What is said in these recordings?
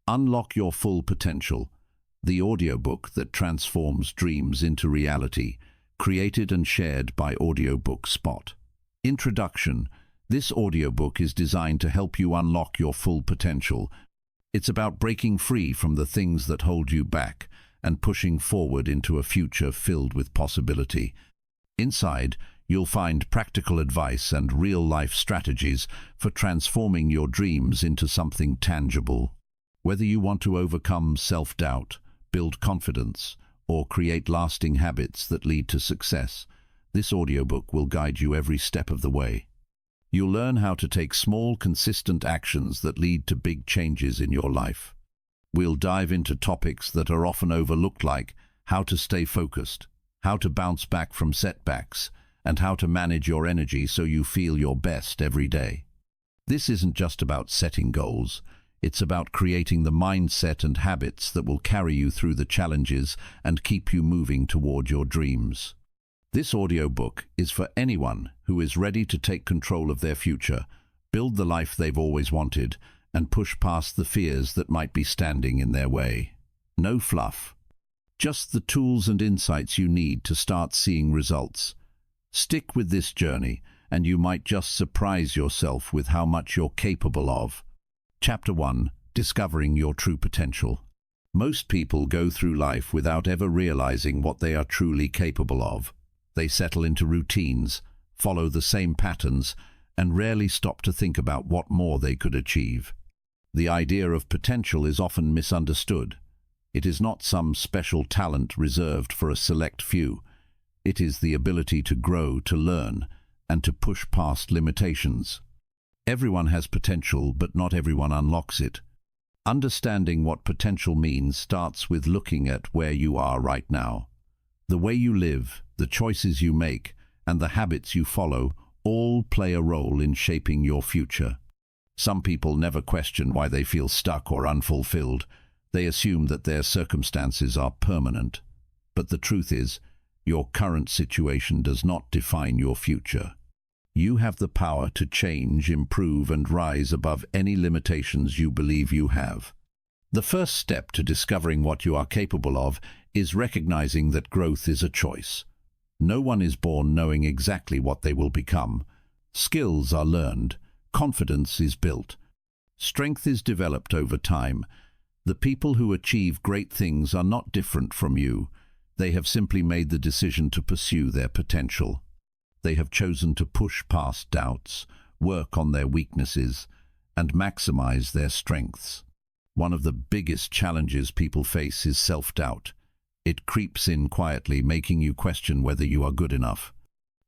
Unlock Your Full Potential, the audiobook that transforms dreams into reality, created and shared by Audiobook Spot. Introduction. This audiobook is designed to help you unlock your full potential. It's about breaking free from the things that hold you back and pushing forward into a future filled with possibility. Inside, you'll find practical advice and real-life strategies for transforming your dreams into something tangible. Whether you want to overcome self-doubt, build confidence, or create lasting habits that lead to success, this audiobook will guide you every step of the way. You'll learn how to take small, consistent actions that lead to big changes in your life. We'll dive into topics that are often overlooked, like how to stay focused, how to bounce back from setbacks, and how to manage your energy so you feel your best every day. This isn't just about setting goals. It's about creating the mindset and habits that will carry you through the challenges and keep you moving toward your dreams. This audiobook is for anyone who is ready to take control of their future, build the life they've always wanted, and push past the fears that might be standing in their way. No fluff. Just the tools and insights you need to start seeing results. Stick with this journey, and you might just surprise yourself with how much you're capable of. Chapter 1. Discovering Your True Potential. Most people go through life without ever realizing what they are truly capable of. They settle into routines, follow the same patterns, and rarely stop to think about what more they could achieve. The idea of potential is often misunderstood. It is not some special talent reserved for a select few. It is the ability to grow, to learn, and to push past limitations. Everyone has potential, but not everyone unlocks it. Understanding what potential means starts with looking at where you are right now. The way you live, the choices you make, and the habits you follow all play a role in shaping your future. Some people never question why they feel stuck or unfulfilled. They assume that their circumstances are permanent. But the truth is, your current situation does not define your future. You have the power to change, improve, and rise above any limitations you believe you have. The first step to discovering what you are capable of is recognizing that growth is a choice. No one is born knowing exactly what they will become. Skills are learned. Confidence is built. Strength is developed over time. The people who achieve great things are not different from you. They have simply made the decision to pursue their potential. They have chosen to push past doubts, work on their weaknesses, and maximize their strengths. One of the biggest challenges people face is self-doubt. It creeps in quietly, making you question whether you are good enough.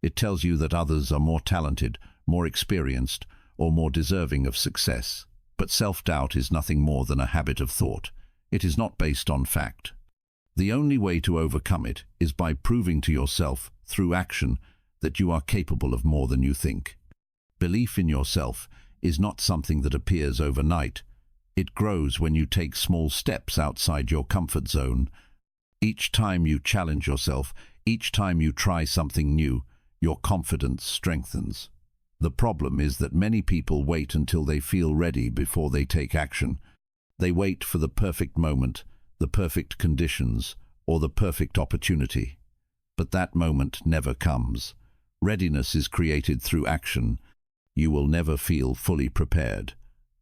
It tells you that others are more talented, more experienced, or more deserving of success. But self-doubt is nothing more than a habit of thought. It is not based on fact. The only way to overcome it is by proving to yourself, through action, that you are capable of more than you think. Belief in yourself is not something that appears overnight. It grows when you take small steps outside your comfort zone. Each time you challenge yourself, each time you try something new, your confidence strengthens. The problem is that many people wait until they feel ready before they take action. They wait for the perfect moment, the perfect conditions, or the perfect opportunity. But that moment never comes. Readiness is created through action. You will never feel fully prepared,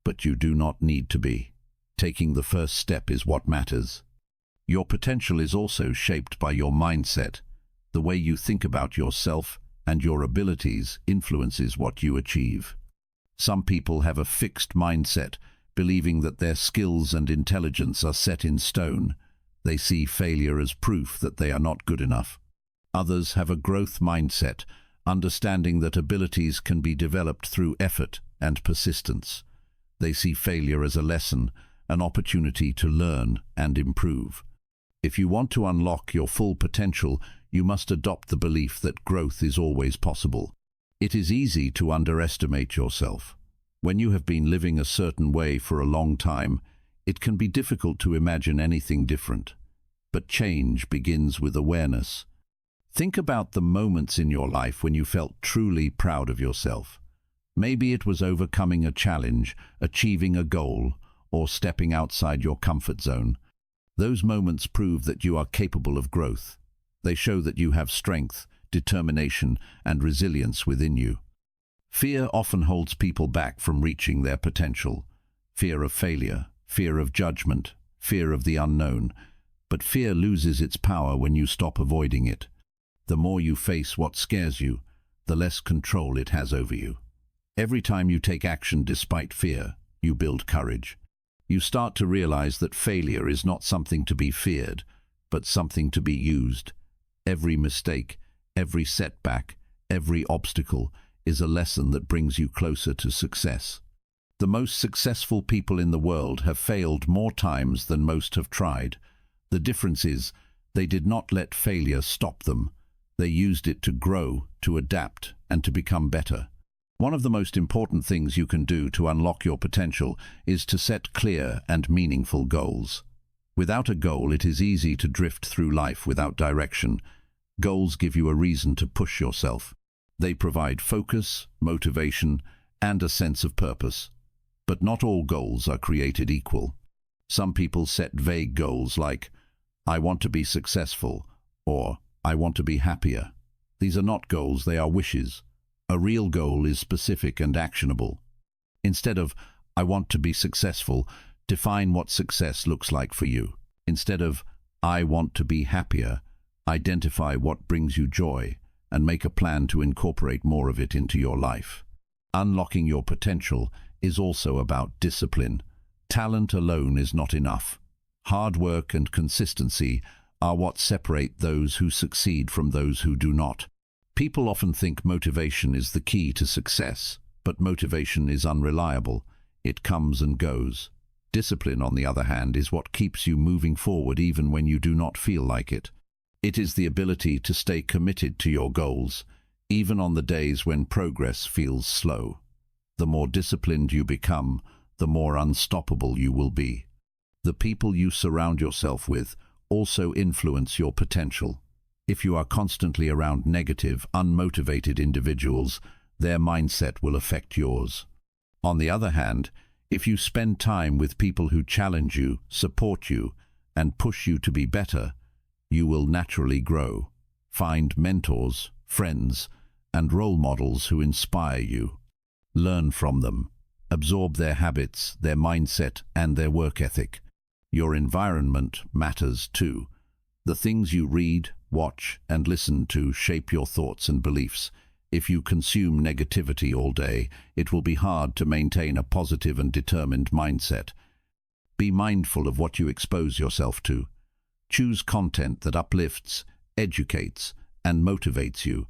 but you do not need to be. Taking the first step is what matters. Your potential is also shaped by your mindset. The way you think about yourself and your abilities influences what you achieve. Some people have a fixed mindset, believing that their skills and intelligence are set in stone. They see failure as proof that they are not good enough. Others have a growth mindset, understanding that abilities can be developed through effort and persistence. They see failure as a lesson, an opportunity to learn and improve. If you want to unlock your full potential, you must adopt the belief that growth is always possible. It is easy to underestimate yourself. When you have been living a certain way for a long time, it can be difficult to imagine anything different. But change begins with awareness. Think about the moments in your life when you felt truly proud of yourself. Maybe it was overcoming a challenge, achieving a goal, or stepping outside your comfort zone. Those moments prove that you are capable of growth. They show that you have strength, determination, and resilience within you. Fear often holds people back from reaching their potential. Fear of failure, fear of judgment, fear of the unknown. But fear loses its power when you stop avoiding it. The more you face what scares you, the less control it has over you. Every time you take action despite fear, you build courage. You start to realize that failure is not something to be feared, but something to be used. Every mistake, every setback, every obstacle is a lesson that brings you closer to success. The most successful people in the world have failed more times than most have tried. The difference is, they did not let failure stop them. They used it to grow, to adapt, and to become better. One of the most important things you can do to unlock your potential is to set clear and meaningful goals. Without a goal, it is easy to drift through life without direction. Goals give you a reason to push yourself. They provide focus, motivation, and a sense of purpose. But not all goals are created equal. Some people set vague goals like, "I want to be successful," or "I want to be happier." These are not goals, they are wishes. A real goal is specific and actionable. Instead of, "I want to be successful," define what success looks like for you. Instead of, "I want to be happier," identify what brings you joy and make a plan to incorporate more of it into your life. Unlocking your potential is also about discipline. Talent alone is not enough. Hard work and consistency are what separate those who succeed from those who do not. People often think motivation is the key to success, but motivation is unreliable. It comes and goes. Discipline, on the other hand, is what keeps you moving forward even when you do not feel like it. It is the ability to stay committed to your goals, even on the days when progress feels slow. The more disciplined you become, the more unstoppable you will be. The people you surround yourself with also influence your potential. If you are constantly around negative, unmotivated individuals, their mindset will affect yours. On the other hand, if you spend time with people who challenge you, support you, and push you to be better, you will naturally grow. Find mentors, friends, and role models who inspire you. Learn from them. Absorb their habits, their mindset, and their work ethic. Your environment matters too. The things you read, watch, and listen to shape your thoughts and beliefs. If you consume negativity all day, it will be hard to maintain a positive and determined mindset. Be mindful of what you expose yourself to. Choose content that uplifts, educates, and motivates you.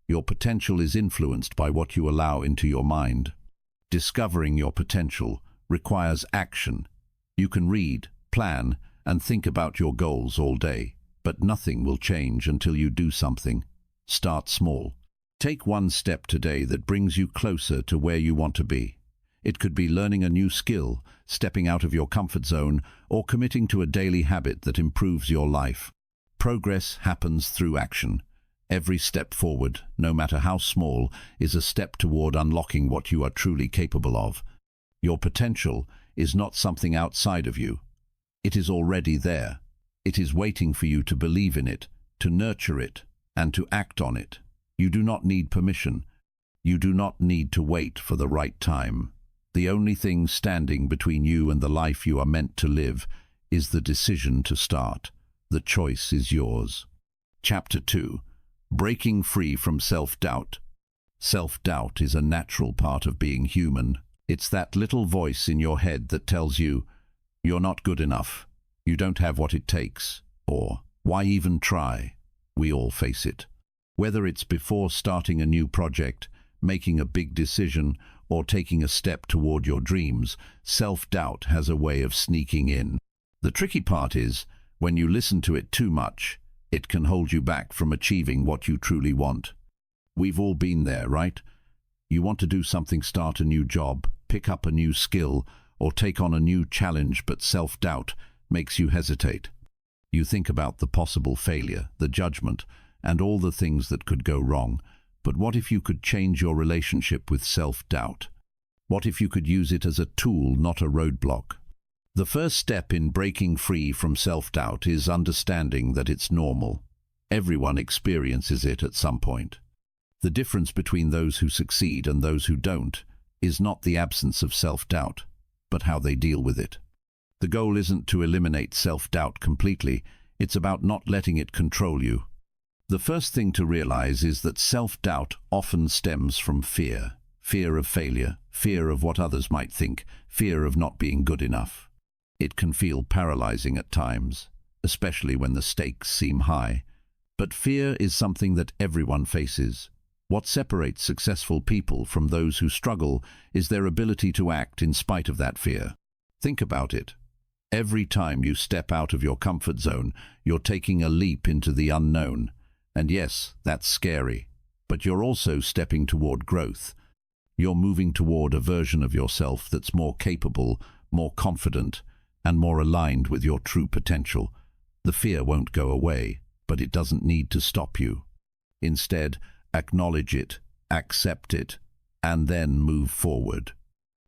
Your potential is influenced by what you allow into your mind. Discovering your potential requires action. You can read, plan, and think about your goals all day, but nothing will change until you do something. Start small. Take one step today that brings you closer to where you want to be. It could be learning a new skill, stepping out of your comfort zone, or committing to a daily habit that improves your life. Progress happens through action. Every step forward, no matter how small, is a step toward unlocking what you are truly capable of. Your potential is not something outside of you. It is already there. It is waiting for you to believe in it, to nurture it, and to act on it. You do not need permission. You do not need to wait for the right time. The only thing standing between you and the life you are meant to live is the decision to start. The choice is yours. Chapter 2. Breaking free from self-doubt. Self-doubt is a natural part of being human. It's that little voice in your head that tells you, "You're not good enough, you don't have what it takes," or "Why even try?" We all face it. Whether it's before starting a new project, making a big decision, or taking a step toward your dreams, self-doubt has a way of sneaking in. The tricky part is, when you listen to it too much, it can hold you back from achieving what you truly want. We've all been there, right? You want to do something, start a new job, pick up a new skill, or take on a new challenge, but self-doubt makes you hesitate. You think about the possible failure, the judgment, and all the things that could go wrong. But what if you could change your relationship with self-doubt? What if you could use it as a tool, not a roadblock? The first step in breaking free from self-doubt is understanding that it's normal. Everyone experiences it at some point. The difference between those who succeed and those who don't is not the absence of self-doubt, but how they deal with it. The goal isn't to eliminate self-doubt completely, it's about not letting it control you. The first thing to realize is that self-doubt often stems from fear. Fear of failure, fear of what others might think, fear of not being good enough. It can feel paralyzing at times, especially when the stakes seem high. But fear is something that everyone faces. What separates successful people from those who struggle is their ability to act in spite of that fear. Think about it. Every time you step out of your comfort zone, you're taking a leap into the unknown. And yes, that's scary, but you're also stepping toward growth. You're moving toward a version of yourself that's more capable, more confident, and more aligned with your true potential. The fear won't go away, but it doesn't need to stop you. Instead, acknowledge it, accept it, and then move forward.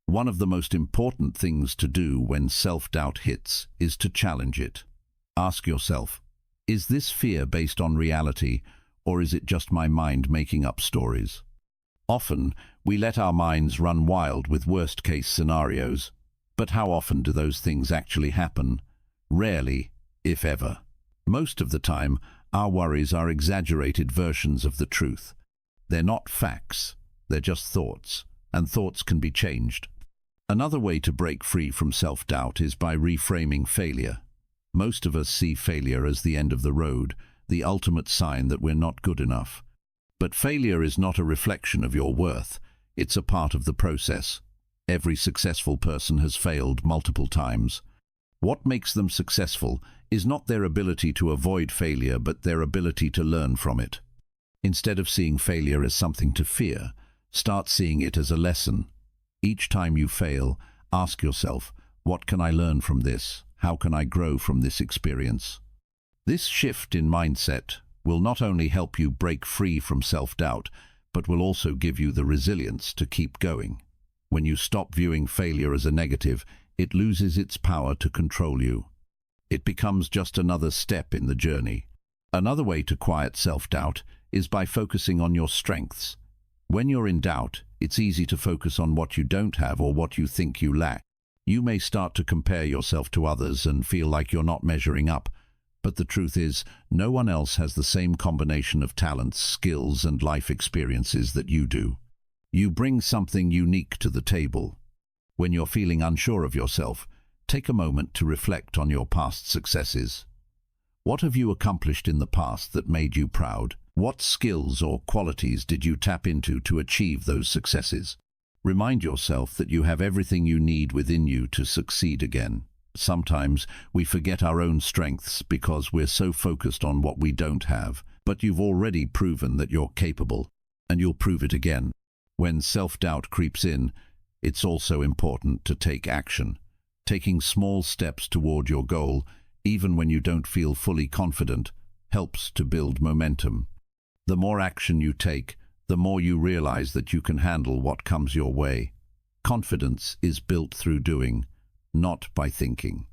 One of the most important things to do when self-doubt hits is to challenge it. Ask yourself, is this fear based on reality, or is it just my mind making up stories? Often, we let our minds run wild with worst-case scenarios. But how often do those things actually happen? Rarely, if ever. Most of the time, our worries are exaggerated versions of the truth. They're not facts, they're just thoughts, and thoughts can be changed. Another way to break free from self-doubt is by reframing failure. Most of us see failure as the end of the road, the ultimate sign that we're not good enough. But failure is not a reflection of your worth, it's a part of the process. Every successful person has failed multiple times. What makes them successful is not their ability to avoid failure, but their ability to learn from it. Instead of seeing failure as something to fear, start seeing it as a lesson. Each time you fail, ask yourself, what can I learn from this? How can I grow from this experience? This shift in mindset will not only help you break free from self-doubt, but will also give you the resilience to keep going. When you stop viewing failure as a negative, it loses its power to control you. It becomes just another step in the journey. Another way to quiet self-doubt is by focusing on your strengths. When you're in doubt, it's easy to focus on what you don't have or what you think you lack. You may start to compare yourself to others and feel like you're not measuring up. But the truth is, no one else has the same combination of talents, skills, and life experiences that you do. You bring something unique to the table. When you're feeling unsure of yourself, take a moment to reflect on your past successes. What have you accomplished in the past that made you proud? What skills or qualities did you tap into to achieve those successes? Remind yourself that you have everything you need within you to succeed again. Sometimes we forget our own strengths because we're so focused on what we don't have, but you've already proven that you're capable, and you'll prove it again. When self-doubt creeps in, it's also important to take action. Taking small steps toward your goal, even when you don't feel fully confident, helps to build momentum. The more action you take, the more you realize that you can handle what comes your way. Confidence is built through doing, not by thinking.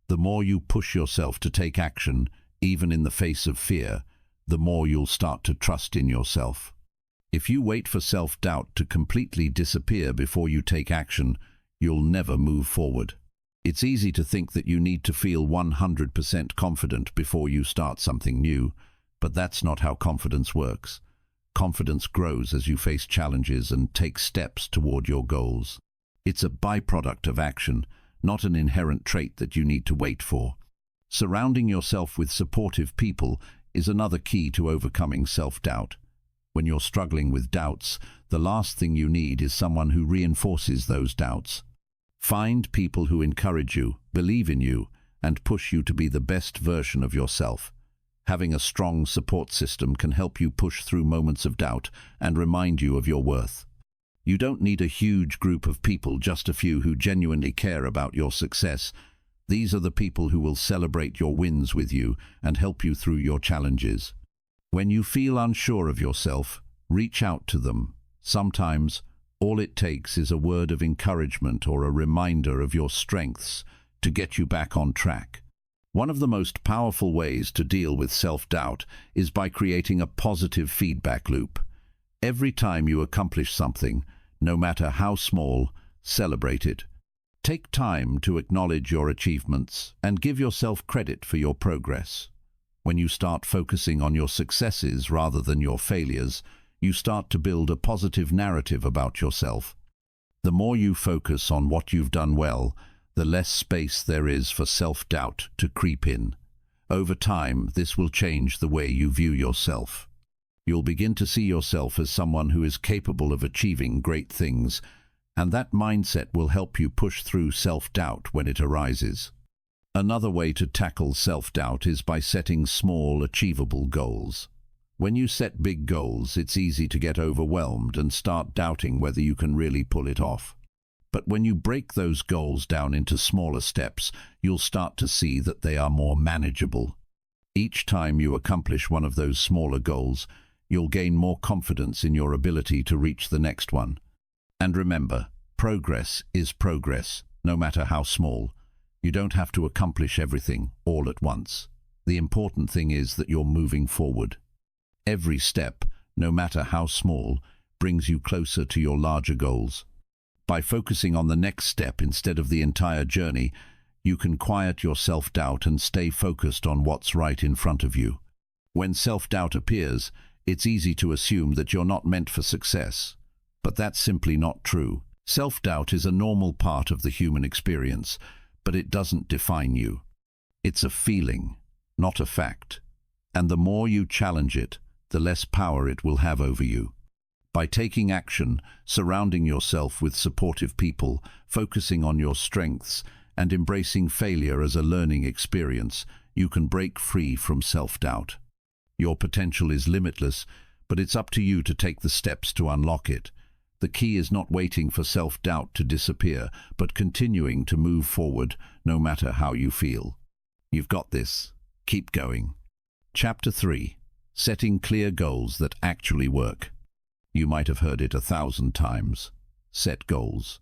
The more you push yourself to take action, even in the face of fear, the more you'll start to trust in yourself. If you wait for self-doubt to completely disappear before you take action, you'll never move forward. It's easy to think that you need to feel 100% confident before you start something new, but that's not how confidence works. Confidence grows as you face challenges and take steps toward your goals. It's a byproduct of action, not an inherent trait that you need to wait for. Surrounding yourself with supportive people is another key to overcoming self-doubt. When you're struggling with doubts, the last thing you need is someone who reinforces those doubts. Find people who encourage you, believe in you, and push you to be the best version of yourself. Having a strong support system can help you push through moments of doubt and remind you of your worth. You don't need a huge group of people, just a few who genuinely care about your success. These are the people who will celebrate your wins with you and help you through your challenges. When you feel unsure of yourself, reach out to them. Sometimes, all it takes is a word of encouragement or a reminder of your strengths to get you back on track. One of the most powerful ways to deal with self-doubt is by creating a positive feedback loop. Every time you accomplish something, no matter how small, celebrate it. Take time to acknowledge your achievements and give yourself credit for your progress. When you start focusing on your successes rather than your failures, you start to build a positive narrative about yourself. The more you focus on what you've done well, the less space there is for self-doubt to creep in. Over time, this will change the way you view yourself. You'll begin to see yourself as someone who is capable of achieving great things, and that mindset will help you push through self-doubt when it arises. Another way to tackle self-doubt is by setting small, achievable goals. When you set big goals, it's easy to get overwhelmed and start doubting whether you can really pull it off. But when you break those goals down into smaller steps, you'll start to see that they are more manageable. Each time you accomplish one of those smaller goals, you'll gain more confidence in your ability to reach the next one. And remember, progress is progress, no matter how small. You don't have to accomplish everything all at once. The important thing is that you're moving forward. Every step, no matter how small, brings you closer to your larger goals. By focusing on the next step instead of the entire journey, you can quiet your self-doubt and stay focused on what's right in front of you. When self-doubt appears, it's easy to assume that you're not meant for success. But that's simply not true. Self-doubt is a normal part of the human experience, but it doesn't define you. It's a feeling, not a fact. And the more you challenge it, the less power it will have over you. By taking action, surrounding yourself with supportive people, focusing on your strengths, and embracing failure as a learning experience, you can break free from self-doubt. Your potential is limitless, but it's up to you to take the steps to unlock it. The key is not waiting for self-doubt to disappear, but continuing to move forward, no matter how you feel. You've got this. Keep going. Chapter 3. Setting clear goals that actually work. You might have heard it 1,000 times. Set goals.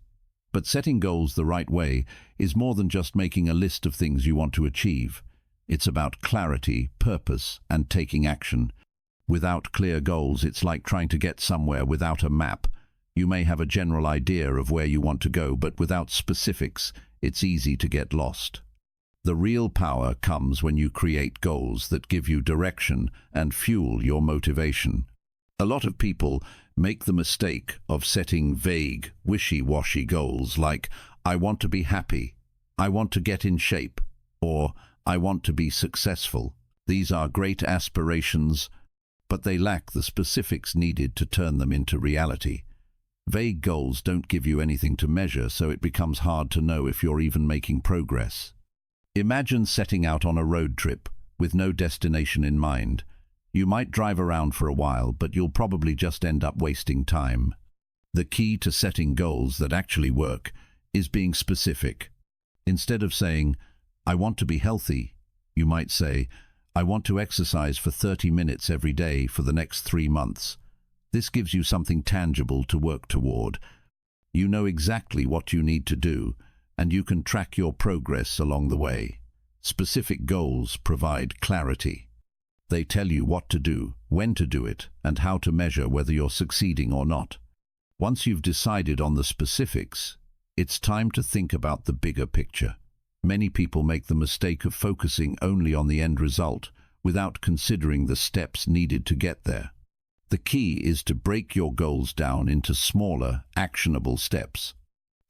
But setting goals the right way is more than just making a list of things you want to achieve. It's about clarity, purpose, and taking action. Without clear goals, it's like trying to get somewhere without a map. You may have a general idea of where you want to go, but without specifics, it's easy to get lost. The real power comes when you create goals that give you direction and fuel your motivation. A lot of people make the mistake of setting vague, wishy-washy goals like, I want to be happy, I want to get in shape, or I want to be successful. These are great aspirations, but they lack the specifics needed to turn them into reality. Vague goals don't give you anything to measure, so it becomes hard to know if you're even making progress. Imagine setting out on a road trip with no destination in mind. You might drive around for a while, but you'll probably just end up wasting time. The key to setting goals that actually work is being specific. Instead of saying, I want to be healthy, you might say, I want to exercise for 30 minutes every day for the next 3 months. This gives you something tangible to work toward. You know exactly what you need to do, and you can track your progress along the way. Specific goals provide clarity. They tell you what to do, when to do it, and how to measure whether you're succeeding or not. Once you've decided on the specifics, it's time to think about the bigger picture. Many people make the mistake of focusing only on the end result without considering the steps needed to get there. The key is to break your goals down into smaller, actionable steps.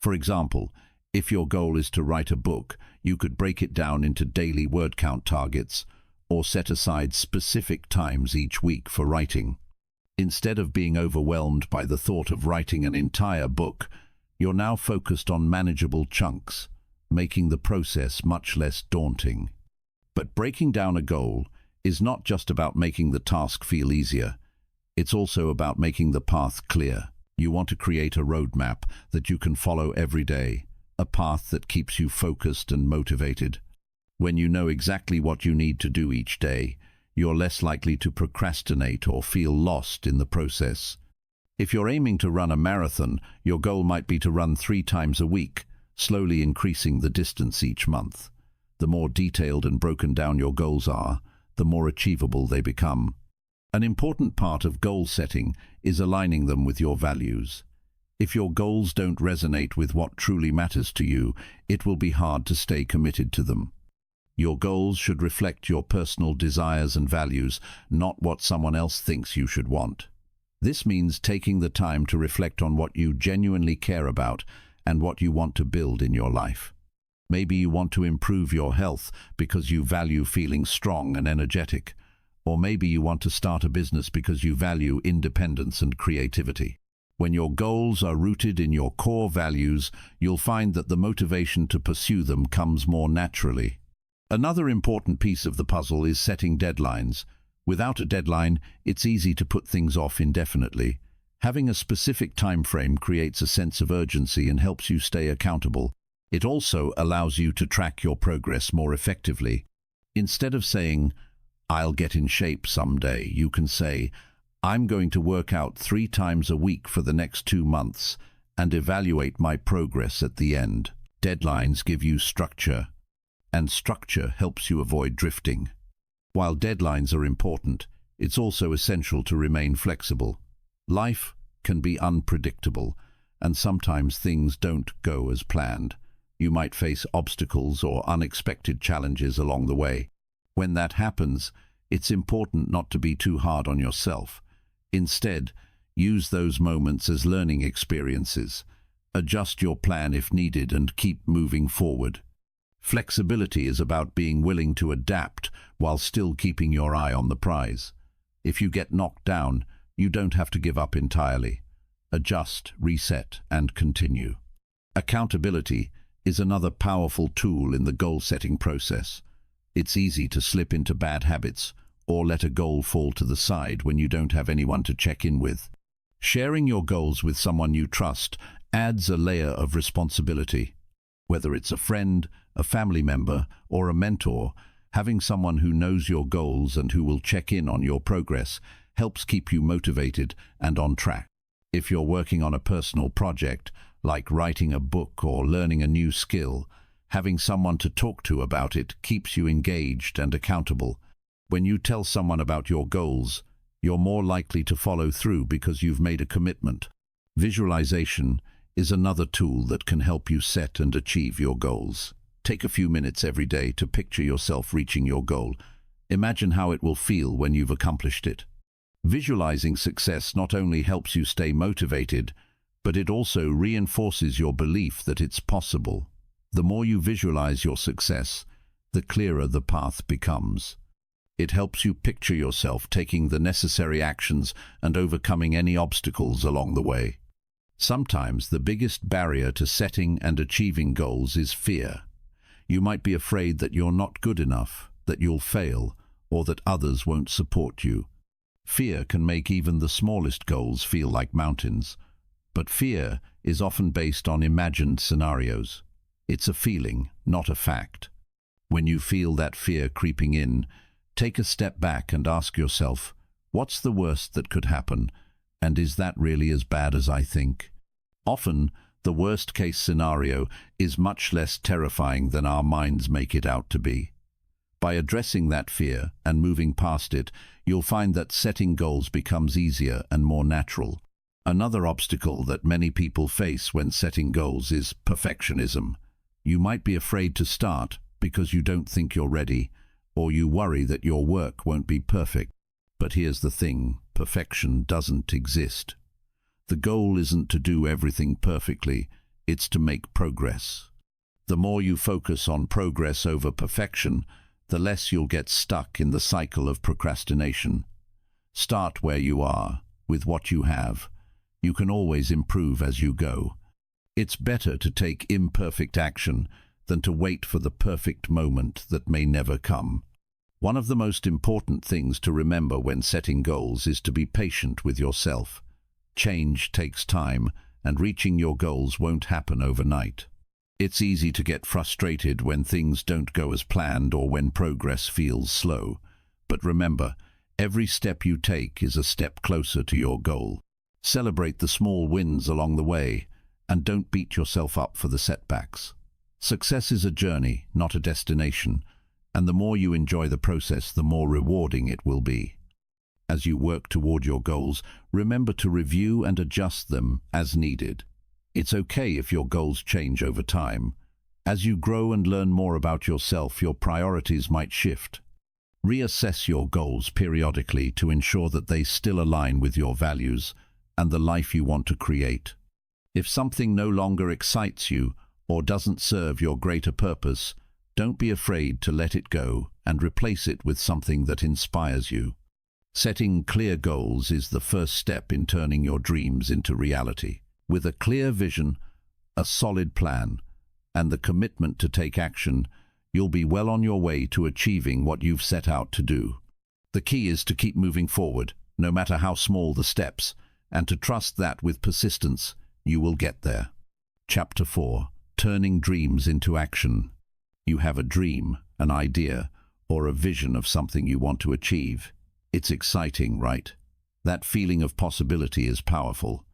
For example, if your goal is to write a book, you could break it down into daily word count targets, or set aside specific times each week for writing. Instead of being overwhelmed by the thought of writing an entire book, you're now focused on manageable chunks, making the process much less daunting. But breaking down a goal is not just about making the task feel easier. It's also about making the path clear. You want to create a roadmap that you can follow every day, a path that keeps you focused and motivated. When you know exactly what you need to do each day, you're less likely to procrastinate or feel lost in the process. If you're aiming to run a marathon, your goal might be to run 3 times a week. slowly increasing the distance each month. The more detailed and broken down your goals are, the more achievable they become. An important part of goal setting is aligning them with your values. If your goals don't resonate with what truly matters to you, it will be hard to stay committed to them. Your goals should reflect your personal desires and values, not what someone else thinks you should want. This means taking the time to reflect on what you genuinely care about and what you want to build in your life. Maybe you want to improve your health because you value feeling strong and energetic. Or maybe you want to start a business because you value independence and creativity. When your goals are rooted in your core values, you'll find that the motivation to pursue them comes more naturally. Another important piece of the puzzle is setting deadlines. Without a deadline, it's easy to put things off indefinitely. Having a specific time frame creates a sense of urgency and helps you stay accountable. It also allows you to track your progress more effectively. Instead of saying, "I'll get in shape someday," you can say, "I'm going to work out 3 times a week for the next 2 months and evaluate my progress at the end." Deadlines give you structure, and structure helps you avoid drifting. While deadlines are important, it's also essential to remain flexible. Life can be unpredictable, and sometimes things don't go as planned. You might face obstacles or unexpected challenges along the way. When that happens, it's important not to be too hard on yourself. Instead, use those moments as learning experiences. Adjust your plan if needed and keep moving forward. Flexibility is about being willing to adapt while still keeping your eye on the prize. If you get knocked down, you don't have to give up entirely. Adjust, reset, and continue. Accountability is another powerful tool in the goal-setting process. It's easy to slip into bad habits or let a goal fall to the side when you don't have anyone to check in with. Sharing your goals with someone you trust adds a layer of responsibility. Whether it's a friend, a family member, or a mentor, having someone who knows your goals and who will check in on your progress helps keep you motivated and on track. If you're working on a personal project, like writing a book or learning a new skill, having someone to talk to about it keeps you engaged and accountable. When you tell someone about your goals, you're more likely to follow through because you've made a commitment. Visualization is another tool that can help you set and achieve your goals. Take a few minutes every day to picture yourself reaching your goal. Imagine how it will feel when you've accomplished it. Visualizing success not only helps you stay motivated, but it also reinforces your belief that it's possible. The more you visualize your success, the clearer the path becomes. It helps you picture yourself taking the necessary actions and overcoming any obstacles along the way. Sometimes the biggest barrier to setting and achieving goals is fear. You might be afraid that you're not good enough, that you'll fail, or that others won't support you. Fear can make even the smallest goals feel like mountains. But fear is often based on imagined scenarios. It's a feeling, not a fact. When you feel that fear creeping in, take a step back and ask yourself, what's the worst that could happen, and is that really as bad as I think? Often, the worst-case scenario is much less terrifying than our minds make it out to be. By addressing that fear and moving past it, you'll find that setting goals becomes easier and more natural. Another obstacle that many people face when setting goals is perfectionism. You might be afraid to start because you don't think you're ready, or you worry that your work won't be perfect. But here's the thing, perfection doesn't exist. The goal isn't to do everything perfectly, it's to make progress. The more you focus on progress over perfection, the less you'll get stuck in the cycle of procrastination. Start where you are, with what you have. You can always improve as you go. It's better to take imperfect action than to wait for the perfect moment that may never come. One of the most important things to remember when setting goals is to be patient with yourself. Change takes time, and reaching your goals won't happen overnight. It's easy to get frustrated when things don't go as planned or when progress feels slow. But remember, every step you take is a step closer to your goal. Celebrate the small wins along the way, and don't beat yourself up for the setbacks. Success is a journey, not a destination, and the more you enjoy the process, the more rewarding it will be. As you work toward your goals, remember to review and adjust them as needed. It's okay if your goals change over time. As you grow and learn more about yourself, your priorities might shift. Reassess your goals periodically to ensure that they still align with your values and the life you want to create. If something no longer excites you or doesn't serve your greater purpose, don't be afraid to let it go and replace it with something that inspires you. Setting clear goals is the first step in turning your dreams into reality. With a clear vision, a solid plan, and the commitment to take action, you'll be well on your way to achieving what you've set out to do. The key is to keep moving forward, no matter how small the steps, and to trust that with persistence, you will get there. Chapter 4. Turning Dreams into Action. You have a dream, an idea, or a vision of something you want to achieve. It's exciting, right? That feeling of possibility is powerful.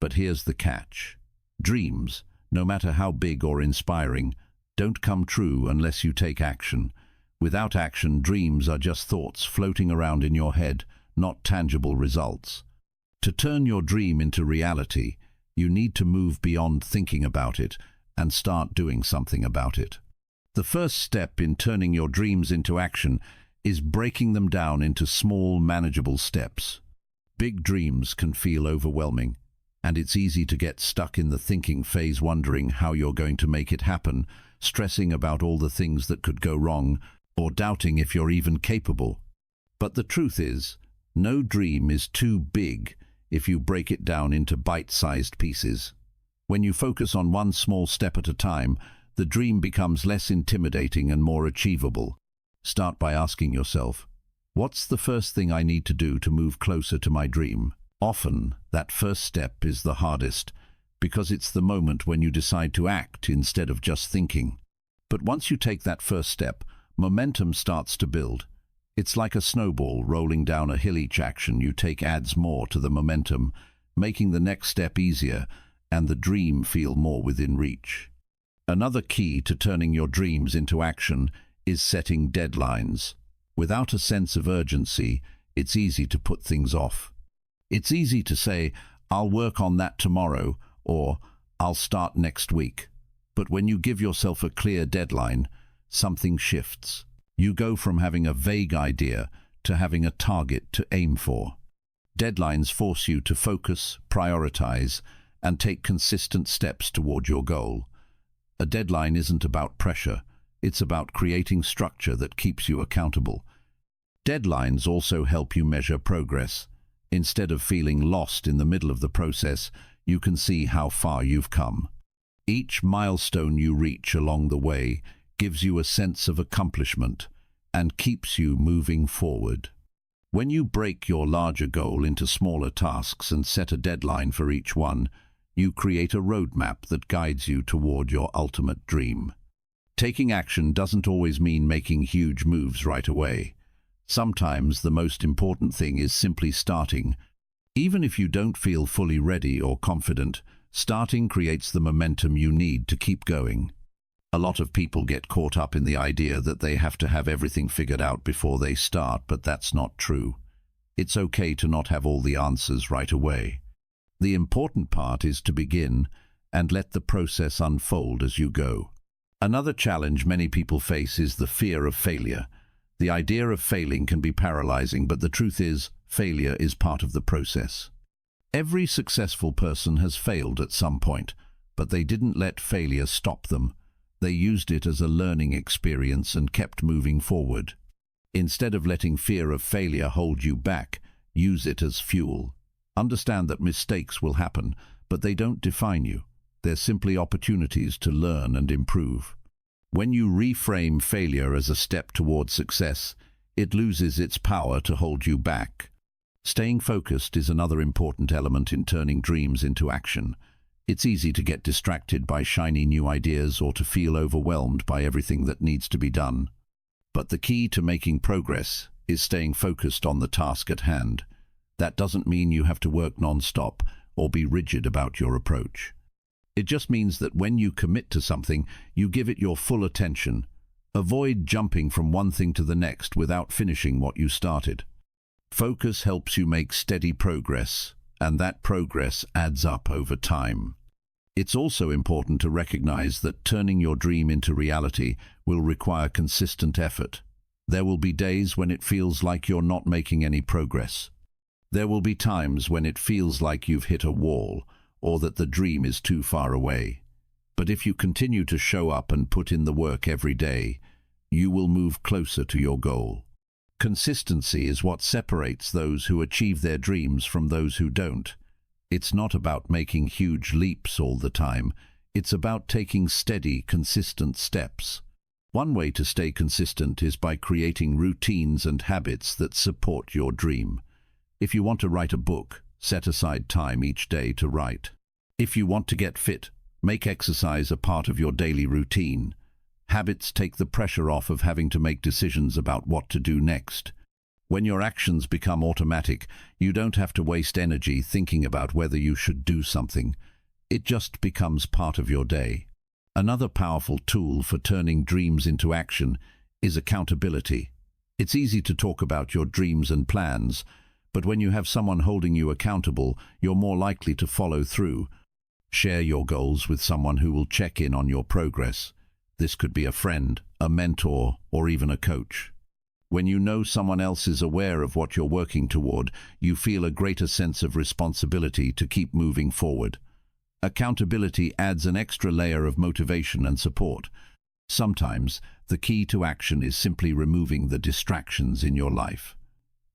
But here's the catch. Dreams, no matter how big or inspiring, don't come true unless you take action. Without action, dreams are just thoughts floating around in your head, not tangible results. To turn your dream into reality, you need to move beyond thinking about it and start doing something about it. The first step in turning your dreams into action is breaking them down into small, manageable steps. Big dreams can feel overwhelming, and it's easy to get stuck in the thinking phase, wondering how you're going to make it happen, stressing about all the things that could go wrong, or doubting if you're even capable. But the truth is, no dream is too big if you break it down into bite-sized pieces. When you focus on one small step at a time, the dream becomes less intimidating and more achievable. Start by asking yourself, what's the first thing I need to do to move closer to my dream? Often, that first step is the hardest, because it's the moment when you decide to act instead of just thinking. But once you take that first step, momentum starts to build. It's like a snowball rolling down a hill. Each action you take adds more to the momentum, making the next step easier and the dream feel more within reach. Another key to turning your dreams into action is setting deadlines. Without a sense of urgency, it's easy to put things off. It's easy to say, I'll work on that tomorrow, or I'll start next week. But when you give yourself a clear deadline, something shifts. You go from having a vague idea to having a target to aim for. Deadlines force you to focus, prioritize, and take consistent steps toward your goal. A deadline isn't about pressure, it's about creating structure that keeps you accountable. Deadlines also help you measure progress. Instead of feeling lost in the middle of the process, you can see how far you've come. Each milestone you reach along the way gives you a sense of accomplishment and keeps you moving forward. When you break your larger goal into smaller tasks and set a deadline for each one, you create a roadmap that guides you toward your ultimate dream. Taking action doesn't always mean making huge moves right away. Sometimes the most important thing is simply starting. Even if you don't feel fully ready or confident, starting creates the momentum you need to keep going. A lot of people get caught up in the idea that they have to have everything figured out before they start, but that's not true. It's okay to not have all the answers right away. The important part is to begin and let the process unfold as you go. Another challenge many people face is the fear of failure. The idea of failing can be paralyzing, but the truth is, failure is part of the process. Every successful person has failed at some point, but they didn't let failure stop them. They used it as a learning experience and kept moving forward. Instead of letting fear of failure hold you back, use it as fuel. Understand that mistakes will happen, but they don't define you. They're simply opportunities to learn and improve. When you reframe failure as a step toward success, it loses its power to hold you back. Staying focused is another important element in turning dreams into action. It's easy to get distracted by shiny new ideas or to feel overwhelmed by everything that needs to be done. But the key to making progress is staying focused on the task at hand. That doesn't mean you have to work non-stop or be rigid about your approach. It just means that when you commit to something, you give it your full attention. Avoid jumping from one thing to the next without finishing what you started. Focus helps you make steady progress, and that progress adds up over time. It's also important to recognize that turning your dream into reality will require consistent effort. There will be days when it feels like you're not making any progress. There will be times when it feels like you've hit a wall, or that the dream is too far away. But if you continue to show up and put in the work every day, you will move closer to your goal. Consistency is what separates those who achieve their dreams from those who don't. It's not about making huge leaps all the time. It's about taking steady, consistent steps. One way to stay consistent is by creating routines and habits that support your dream. If you want to write a book, set aside time each day to write. If you want to get fit, make exercise a part of your daily routine. Habits take the pressure off of having to make decisions about what to do next. When your actions become automatic, you don't have to waste energy thinking about whether you should do something. It just becomes part of your day. Another powerful tool for turning dreams into action is accountability. It's easy to talk about your dreams and plans, but when you have someone holding you accountable, you're more likely to follow through. Share your goals with someone who will check in on your progress. This could be a friend, a mentor, or even a coach. When you know someone else is aware of what you're working toward, you feel a greater sense of responsibility to keep moving forward. Accountability adds an extra layer of motivation and support. Sometimes, the key to action is simply removing the distractions in your life.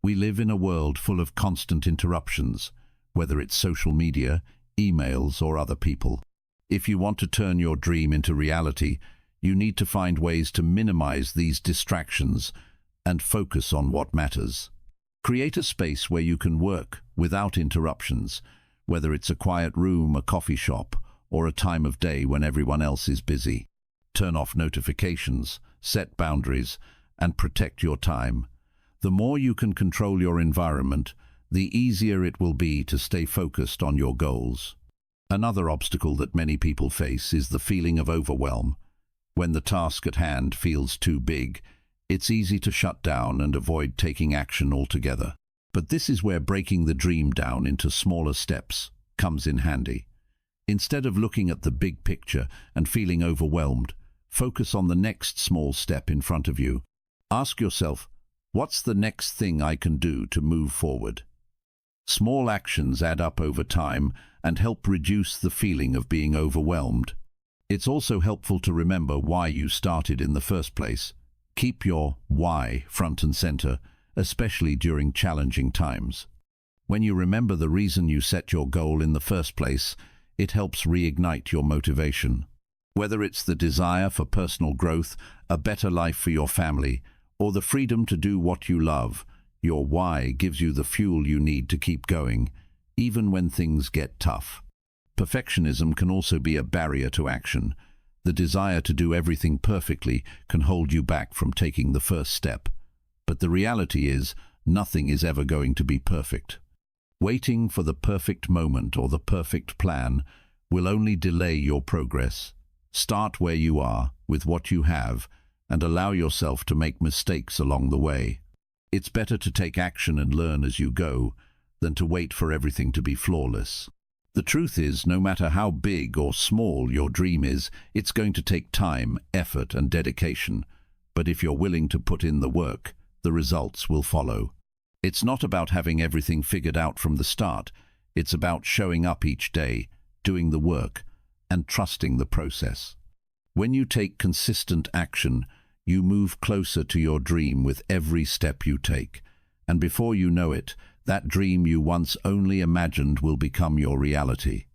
We live in a world full of constant interruptions, whether it's social media, emails, or other people. If you want to turn your dream into reality, you need to find ways to minimize these distractions and focus on what matters. Create a space where you can work without interruptions, whether it's a quiet room, a coffee shop, or a time of day when everyone else is busy. Turn off notifications, set boundaries, and protect your time. The more you can control your environment, the easier it will be to stay focused on your goals. Another obstacle that many people face is the feeling of overwhelm. When the task at hand feels too big, it's easy to shut down and avoid taking action altogether. But this is where breaking the dream down into smaller steps comes in handy. Instead of looking at the big picture and feeling overwhelmed, focus on the next small step in front of you. Ask yourself, what's the next thing I can do to move forward? Small actions add up over time and help reduce the feeling of being overwhelmed. It's also helpful to remember why you started in the first place. Keep your why front and center, especially during challenging times. When you remember the reason you set your goal in the first place, it helps reignite your motivation. Whether it's the desire for personal growth, a better life for your family, or the freedom to do what you love, your why gives you the fuel you need to keep going, even when things get tough. Perfectionism can also be a barrier to action. The desire to do everything perfectly can hold you back from taking the first step. But the reality is, nothing is ever going to be perfect. Waiting for the perfect moment or the perfect plan will only delay your progress. Start where you are, with what you have, and allow yourself to make mistakes along the way. It's better to take action and learn as you go than to wait for everything to be flawless. The truth is, no matter how big or small your dream is, it's going to take time, effort, and dedication. But if you're willing to put in the work, the results will follow. It's not about having everything figured out from the start. It's about showing up each day, doing the work, and trusting the process. When you take consistent action, you move closer to your dream with every step you take. And before you know it, that dream you once only imagined will become your reality.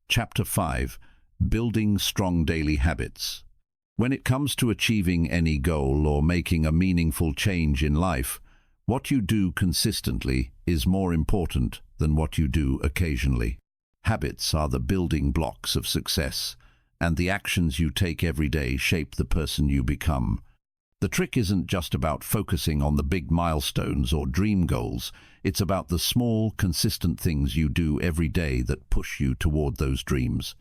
Chapter 5. Building Strong Daily Habits. When it comes to achieving any goal or making a meaningful change in life, what you do consistently is more important than what you do occasionally. Habits are the building blocks of success, and the actions you take every day shape the person you become. The trick isn't just about focusing on the big milestones or dream goals. It's about the small, consistent things you do every day that push you toward those dreams.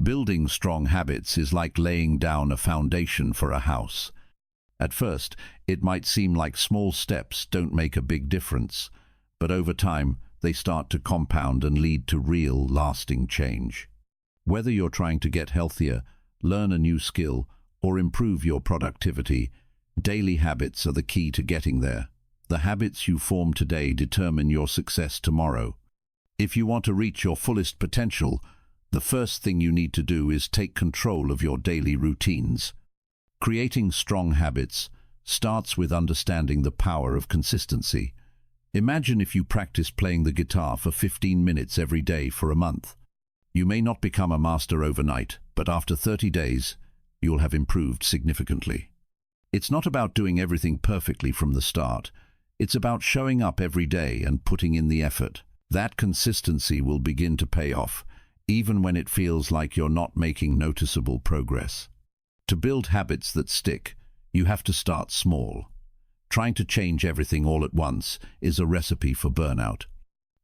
Building strong habits is like laying down a foundation for a house. At first, it might seem like small steps don't make a big difference, but over time, they start to compound and lead to real, lasting change. Whether you're trying to get healthier, learn a new skill, or improve your productivity, daily habits are the key to getting there. The habits you form today determine your success tomorrow. If you want to reach your fullest potential, the first thing you need to do is take control of your daily routines. Creating strong habits starts with understanding the power of consistency. Imagine if you practice playing the guitar for 15 minutes every day for a month. You may not become a master overnight, but after 30 days, you'll have improved significantly. It's not about doing everything perfectly from the start. It's about showing up every day and putting in the effort. That consistency will begin to pay off, even when it feels like you're not making noticeable progress. To build habits that stick, you have to start small. Trying to change everything all at once is a recipe for burnout.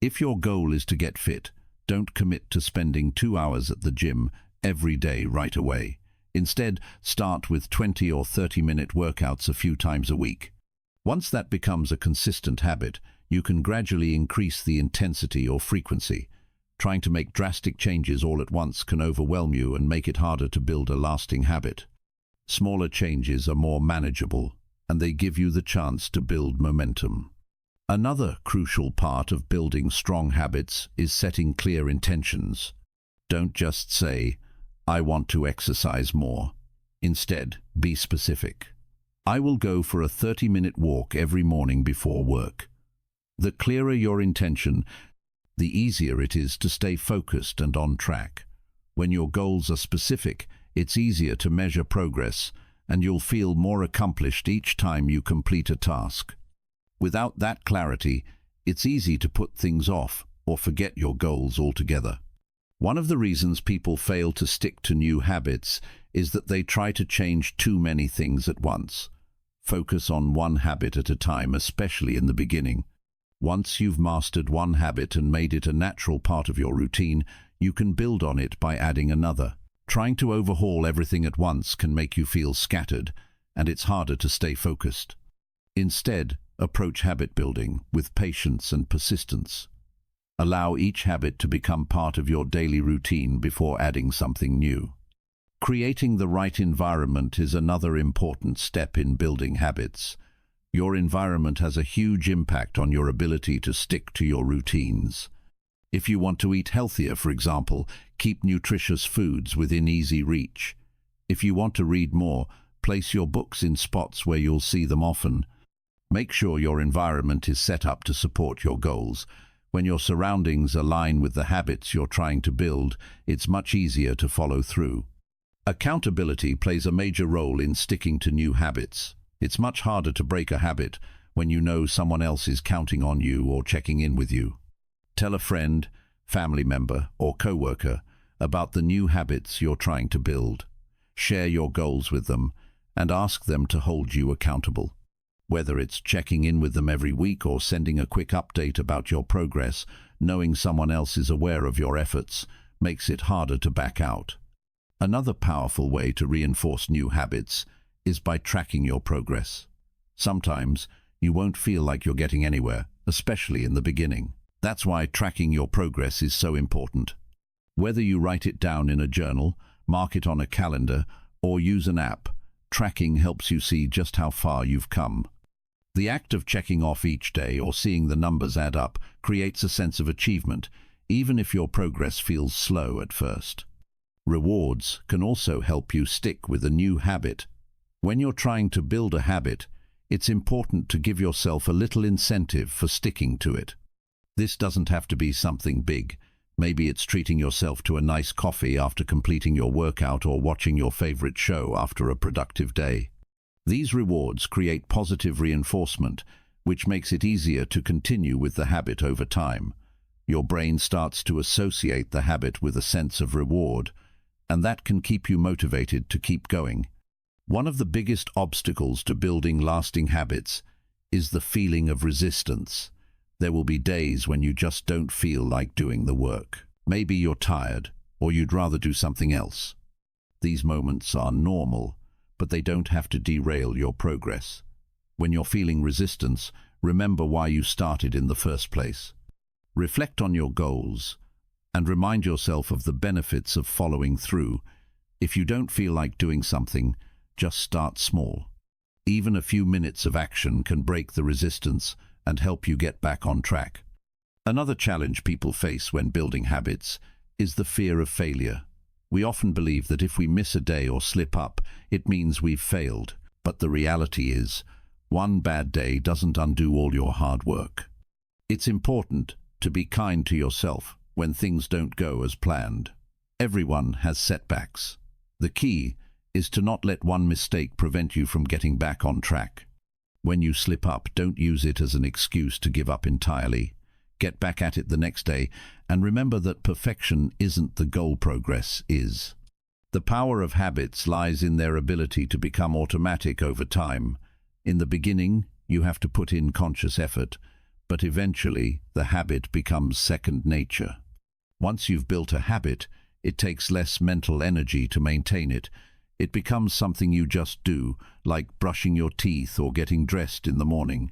If your goal is to get fit, don't commit to spending 2 hours at the gym every day right away. Instead, start with 20 or 30-minute workouts a few times a week. Once that becomes a consistent habit, you can gradually increase the intensity or frequency. Trying to make drastic changes all at once can overwhelm you and make it harder to build a lasting habit. Smaller changes are more manageable, and they give you the chance to build momentum. Another crucial part of building strong habits is setting clear intentions. Don't just say, "I want to exercise more." Instead, be specific. I will go for a 30-minute walk every morning before work. The clearer your intention, the easier it is to stay focused and on track. When your goals are specific, it's easier to measure progress, and you'll feel more accomplished each time you complete a task. Without that clarity, it's easy to put things off or forget your goals altogether. One of the reasons people fail to stick to new habits is that they try to change too many things at once. Focus on one habit at a time, especially in the beginning. Once you've mastered one habit and made it a natural part of your routine, you can build on it by adding another. Trying to overhaul everything at once can make you feel scattered, and it's harder to stay focused. Instead, approach habit building with patience and persistence. Allow each habit to become part of your daily routine before adding something new. Creating the right environment is another important step in building habits. Your environment has a huge impact on your ability to stick to your routines. If you want to eat healthier, for example, keep nutritious foods within easy reach. If you want to read more, place your books in spots where you'll see them often. Make sure your environment is set up to support your goals. When your surroundings align with the habits you're trying to build, it's much easier to follow through. Accountability plays a major role in sticking to new habits. It's much harder to break a habit when you know someone else is counting on you or checking in with you. Tell a friend, family member, or coworker about the new habits you're trying to build. Share your goals with them and ask them to hold you accountable. Whether it's checking in with them every week or sending a quick update about your progress, knowing someone else is aware of your efforts makes it harder to back out. Another powerful way to reinforce new habits is by tracking your progress. Sometimes you won't feel like you're getting anywhere, especially in the beginning. That's why tracking your progress is so important. Whether you write it down in a journal, mark it on a calendar, or use an app, tracking helps you see just how far you've come. The act of checking off each day or seeing the numbers add up creates a sense of achievement, even if your progress feels slow at first. Rewards can also help you stick with a new habit. When you're trying to build a habit, it's important to give yourself a little incentive for sticking to it. This doesn't have to be something big. Maybe it's treating yourself to a nice coffee after completing your workout or watching your favorite show after a productive day. These rewards create positive reinforcement, which makes it easier to continue with the habit over time. Your brain starts to associate the habit with a sense of reward, and that can keep you motivated to keep going. One of the biggest obstacles to building lasting habits is the feeling of resistance. There will be days when you just don't feel like doing the work. Maybe you're tired, or you'd rather do something else. These moments are normal, but they don't have to derail your progress. When you're feeling resistance, remember why you started in the first place. Reflect on your goals and remind yourself of the benefits of following through. If you don't feel like doing something, just start small. Even a few minutes of action can break the resistance and help you get back on track. Another challenge people face when building habits is the fear of failure. We often believe that if we miss a day or slip up, it means we've failed. But the reality is, one bad day doesn't undo all your hard work. It's important to be kind to yourself when things don't go as planned. Everyone has setbacks. The key is to not let one mistake prevent you from getting back on track. When you slip up, don't use it as an excuse to give up entirely. Get back at it the next day, and remember that perfection isn't the goal, progress is. The power of habits lies in their ability to become automatic over time. In the beginning, you have to put in conscious effort, but eventually the habit becomes second nature. Once you've built a habit, it takes less mental energy to maintain it. It becomes something you just do, like brushing your teeth or getting dressed in the morning.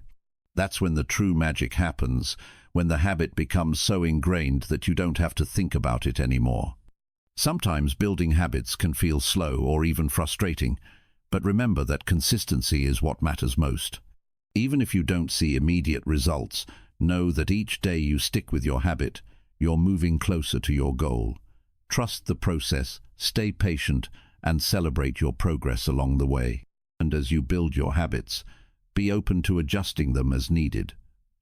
That's when the true magic happens, when the habit becomes so ingrained that you don't have to think about it anymore. Sometimes building habits can feel slow or even frustrating, but remember that consistency is what matters most. Even if you don't see immediate results, know that each day you stick with your habit, you're moving closer to your goal. Trust the process, stay patient, and celebrate your progress along the way. And as you build your habits, be open to adjusting them as needed.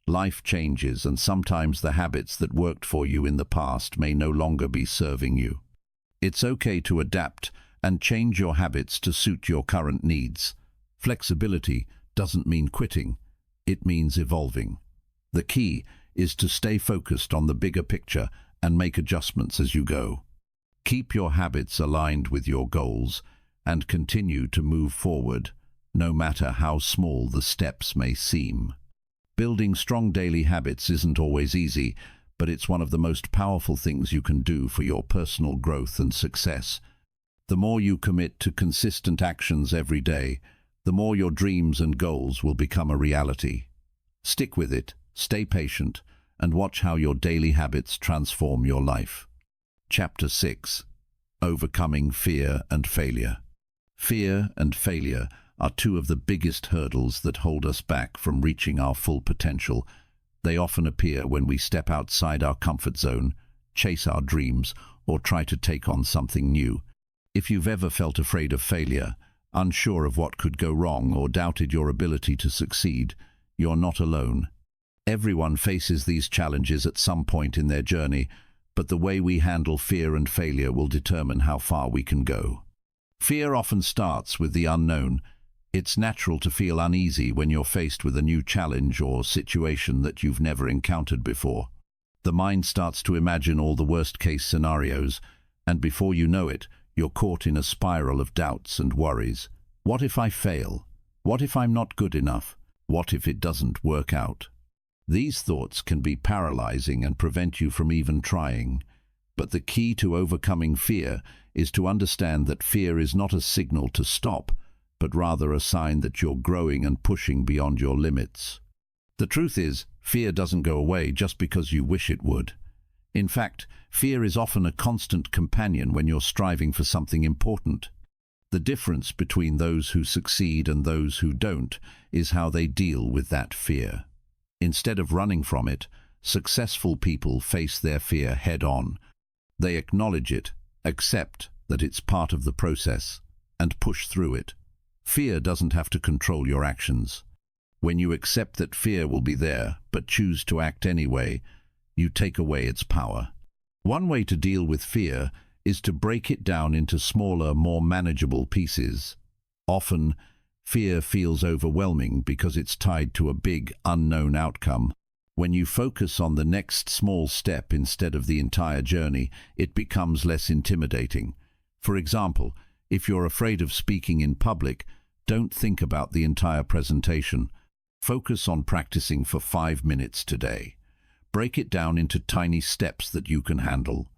Life changes, and sometimes the habits that worked for you in the past may no longer be serving you. It's okay to adapt and change your habits to suit your current needs. Flexibility doesn't mean quitting, it means evolving. The key is to stay focused on the bigger picture and make adjustments as you go. Keep your habits aligned with your goals and continue to move forward, no matter how small the steps may seem. Building strong daily habits isn't always easy, but it's one of the most powerful things you can do for your personal growth and success. The more you commit to consistent actions every day, the more your dreams and goals will become a reality. Stick with it, stay patient, and watch how your daily habits transform your life. Chapter 6. Overcoming Fear and Failure. Fear and failure are two of the biggest hurdles that hold us back from reaching our full potential. They often appear when we step outside our comfort zone, chase our dreams, or try to take on something new. If you've ever felt afraid of failure, unsure of what could go wrong, or doubted your ability to succeed, you're not alone. Everyone faces these challenges at some point in their journey, but the way we handle fear and failure will determine how far we can go. Fear often starts with the unknown. It's natural to feel uneasy when you're faced with a new challenge or situation that you've never encountered before. The mind starts to imagine all the worst-case scenarios, and before you know it, you're caught in a spiral of doubts and worries. What if I fail? What if I'm not good enough? What if it doesn't work out? These thoughts can be paralyzing and prevent you from even trying. But the key to overcoming fear is to understand that fear is not a signal to stop, but rather a sign that you're growing and pushing beyond your limits. The truth is, fear doesn't go away just because you wish it would. In fact, fear is often a constant companion when you're striving for something important. The difference between those who succeed and those who don't is how they deal with that fear. Instead of running from it, successful people face their fear head-on. They acknowledge it, accept that it's part of the process, and push through it. Fear doesn't have to control your actions. When you accept that fear will be there, but choose to act anyway, you take away its power. One way to deal with fear is to break it down into smaller, more manageable pieces. Often, fear feels overwhelming because it's tied to a big, unknown outcome. When you focus on the next small step instead of the entire journey, it becomes less intimidating. For example, if you're afraid of speaking in public, don't think about the entire presentation. Focus on practicing for 5 minutes today. Break it down into tiny steps that you can handle.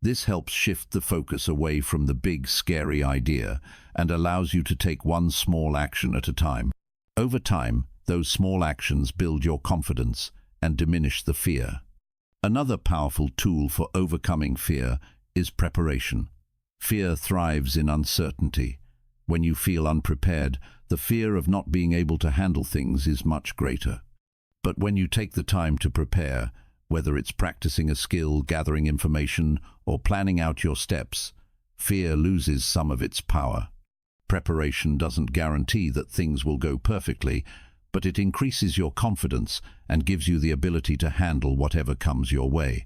This helps shift the focus away from the big, scary idea and allows you to take one small action at a time. Over time, those small actions build your confidence and diminish the fear. Another powerful tool for overcoming fear is preparation. Fear thrives in uncertainty. When you feel unprepared, the fear of not being able to handle things is much greater. But when you take the time to prepare, whether it's practicing a skill, gathering information, or planning out your steps, fear loses some of its power. Preparation doesn't guarantee that things will go perfectly, but it increases your confidence and gives you the ability to handle whatever comes your way.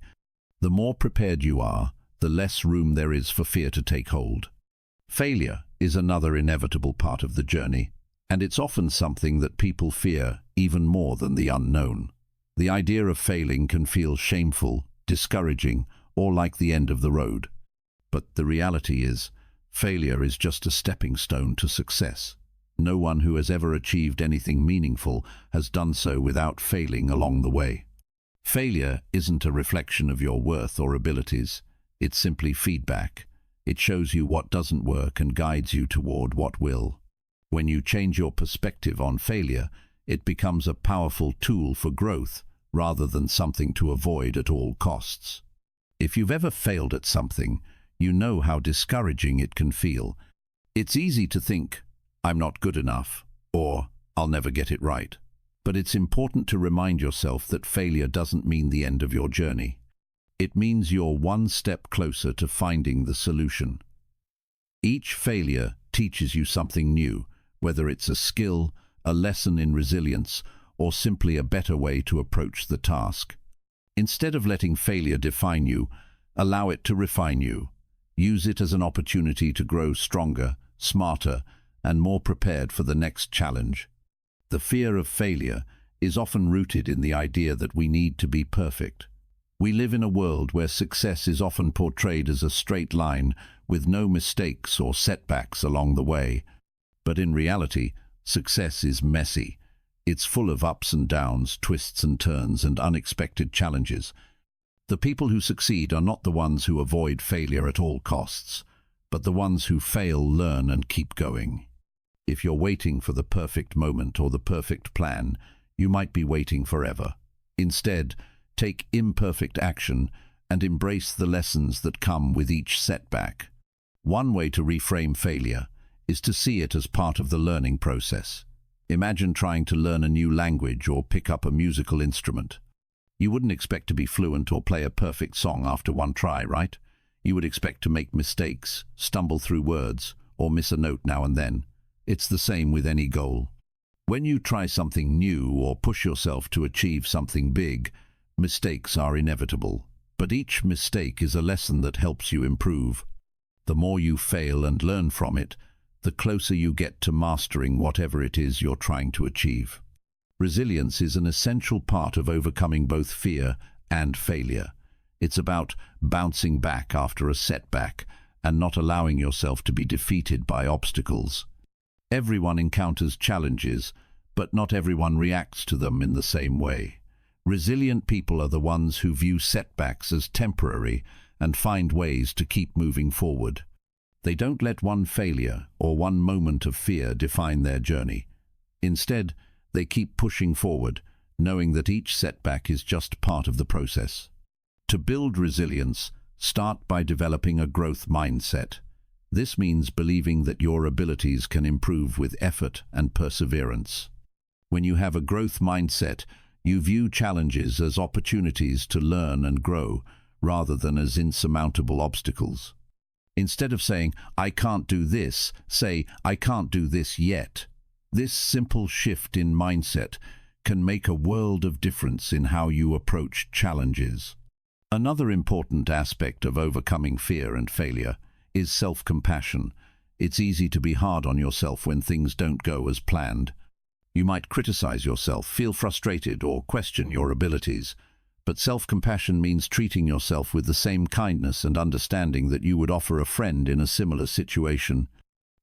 The more prepared you are, the less room there is for fear to take hold. Failure is another inevitable part of the journey, and it's often something that people fear even more than the unknown. The idea of failing can feel shameful, discouraging, or like the end of the road. But the reality is, failure is just a stepping stone to success. No one who has ever achieved anything meaningful has done so without failing along the way. Failure isn't a reflection of your worth or abilities. It's simply feedback. It shows you what doesn't work and guides you toward what will. When you change your perspective on failure, it becomes a powerful tool for growth rather than something to avoid at all costs. If you've ever failed at something, you know how discouraging it can feel. It's easy to think, "I'm not good enough," or "I'll never get it right." But it's important to remind yourself that failure doesn't mean the end of your journey. It means you're one step closer to finding the solution. Each failure teaches you something new, whether it's a skill, a lesson in resilience, or simply a better way to approach the task. Instead of letting failure define you, allow it to refine you. Use it as an opportunity to grow stronger, smarter, and more prepared for the next challenge. The fear of failure is often rooted in the idea that we need to be perfect. We live in a world where success is often portrayed as a straight line with no mistakes or setbacks along the way. But in reality, success is messy. It's full of ups and downs, twists and turns, and unexpected challenges. The people who succeed are not the ones who avoid failure at all costs, but the ones who fail, learn, and keep going. If you're waiting for the perfect moment or the perfect plan, you might be waiting forever. Instead, take imperfect action and embrace the lessons that come with each setback. One way to reframe failure is to see it as part of the learning process. Imagine trying to learn a new language or pick up a musical instrument. You wouldn't expect to be fluent or play a perfect song after one try, right? You would expect to make mistakes, stumble through words, or miss a note now and then. It's the same with any goal. When you try something new or push yourself to achieve something big, mistakes are inevitable. But each mistake is a lesson that helps you improve. The more you fail and learn from it, the closer you get to mastering whatever it is you're trying to achieve. Resilience is an essential part of overcoming both fear and failure. It's about bouncing back after a setback and not allowing yourself to be defeated by obstacles. Everyone encounters challenges, but not everyone reacts to them in the same way. Resilient people are the ones who view setbacks as temporary and find ways to keep moving forward. They don't let one failure or one moment of fear define their journey. Instead, they keep pushing forward, knowing that each setback is just part of the process. To build resilience, start by developing a growth mindset. This means believing that your abilities can improve with effort and perseverance. When you have a growth mindset, you view challenges as opportunities to learn and grow, rather than as insurmountable obstacles. Instead of saying, "I can't do this," say, "I can't do this yet." This simple shift in mindset can make a world of difference in how you approach challenges. Another important aspect of overcoming fear and failure is self-compassion. It's easy to be hard on yourself when things don't go as planned. You might criticize yourself, feel frustrated, or question your abilities. But self-compassion means treating yourself with the same kindness and understanding that you would offer a friend in a similar situation.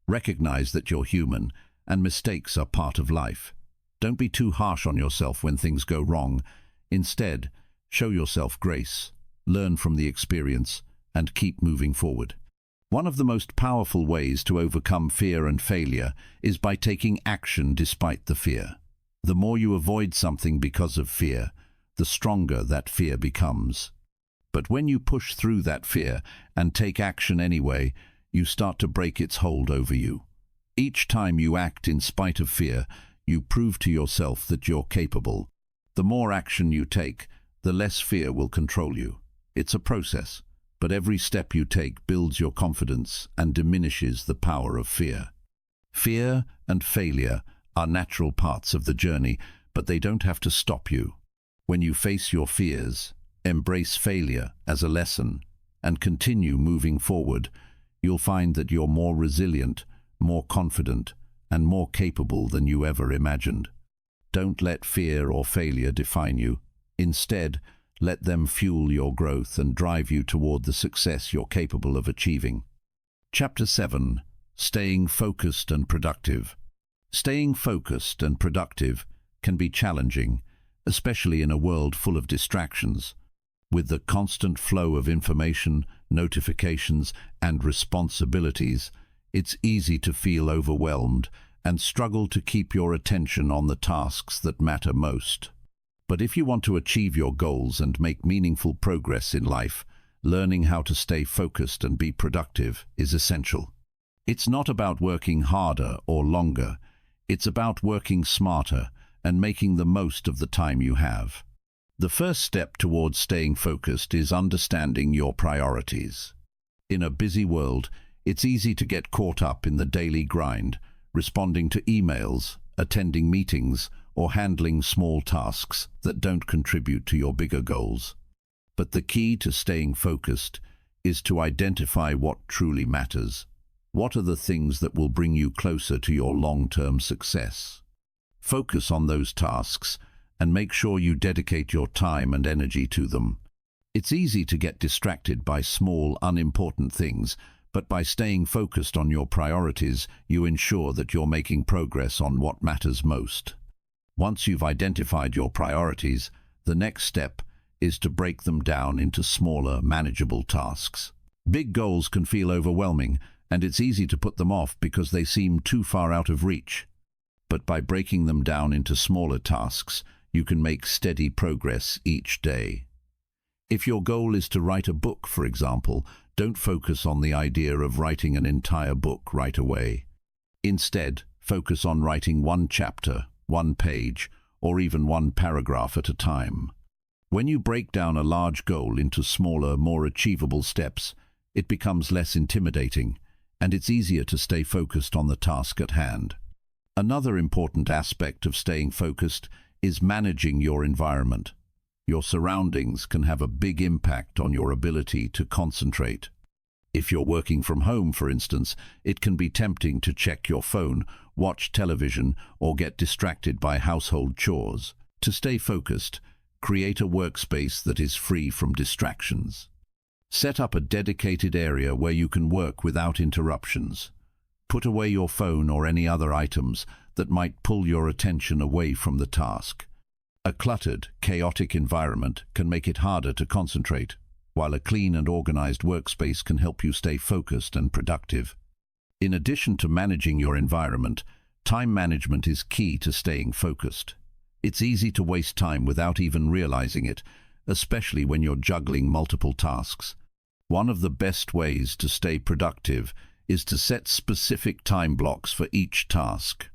Recognize that you're human, and mistakes are part of life. Don't be too harsh on yourself when things go wrong. Instead, show yourself grace, learn from the experience, and keep moving forward. One of the most powerful ways to overcome fear and failure is by taking action despite the fear. The more you avoid something because of fear, the stronger that fear becomes. But when you push through that fear and take action anyway, you start to break its hold over you. Each time you act in spite of fear, you prove to yourself that you're capable. The more action you take, the less fear will control you. It's a process, but every step you take builds your confidence and diminishes the power of fear. Fear and failure are natural parts of the journey, but they don't have to stop you. When you face your fears, embrace failure as a lesson, and continue moving forward, you'll find that you're more resilient, more confident, and more capable than you ever imagined. Don't let fear or failure define you. Instead, let them fuel your growth and drive you toward the success you're capable of achieving. Chapter 7. Staying focused and productive. Staying focused and productive can be challenging, especially in a world full of distractions. With the constant flow of information, notifications, and responsibilities, it's easy to feel overwhelmed and struggle to keep your attention on the tasks that matter most. But if you want to achieve your goals and make meaningful progress in life, learning how to stay focused and be productive is essential. It's not about working harder or longer. It's about working smarter and making the most of the time you have. The first step towards staying focused is understanding your priorities. In a busy world, it's easy to get caught up in the daily grind, responding to emails, attending meetings, or handling small tasks that don't contribute to your bigger goals. But the key to staying focused is to identify what truly matters. What are the things that will bring you closer to your long-term success? Focus on those tasks and make sure you dedicate your time and energy to them. It's easy to get distracted by small, unimportant things, but by staying focused on your priorities, you ensure that you're making progress on what matters most. Once you've identified your priorities, the next step is to break them down into smaller, manageable tasks. Big goals can feel overwhelming, and it's easy to put them off because they seem too far out of reach. But by breaking them down into smaller tasks, you can make steady progress each day. If your goal is to write a book, for example, don't focus on the idea of writing an entire book right away. Instead, focus on writing one chapter, one page, or even one paragraph at a time. When you break down a large goal into smaller, more achievable steps, it becomes less intimidating, and it's easier to stay focused on the task at hand. Another important aspect of staying focused is managing your environment. Your surroundings can have a big impact on your ability to concentrate. If you're working from home, for instance, it can be tempting to check your phone, watch television, or get distracted by household chores. To stay focused, create a workspace that is free from distractions. Set up a dedicated area where you can work without interruptions. Put away your phone or any other items that might pull your attention away from the task. A cluttered, chaotic environment can make it harder to concentrate, while a clean and organized workspace can help you stay focused and productive. In addition to managing your environment, time management is key to staying focused. It's easy to waste time without even realizing it, especially when you're juggling multiple tasks. One of the best ways to stay productive is to set specific time blocks for each task.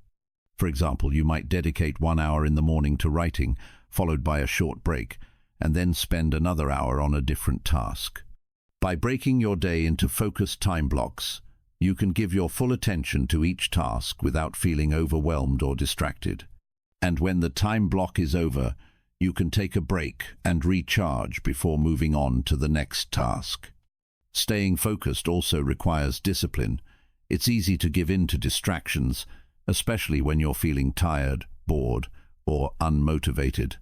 For example, you might dedicate 1 hour in the morning to writing, followed by a short break, and then spend another hour on a different task. By breaking your day into focused time blocks, you can give your full attention to each task without feeling overwhelmed or distracted. And when the time block is over, you can take a break and recharge before moving on to the next task. Staying focused also requires discipline. It's easy to give in to distractions, especially when you're feeling tired, bored, or unmotivated.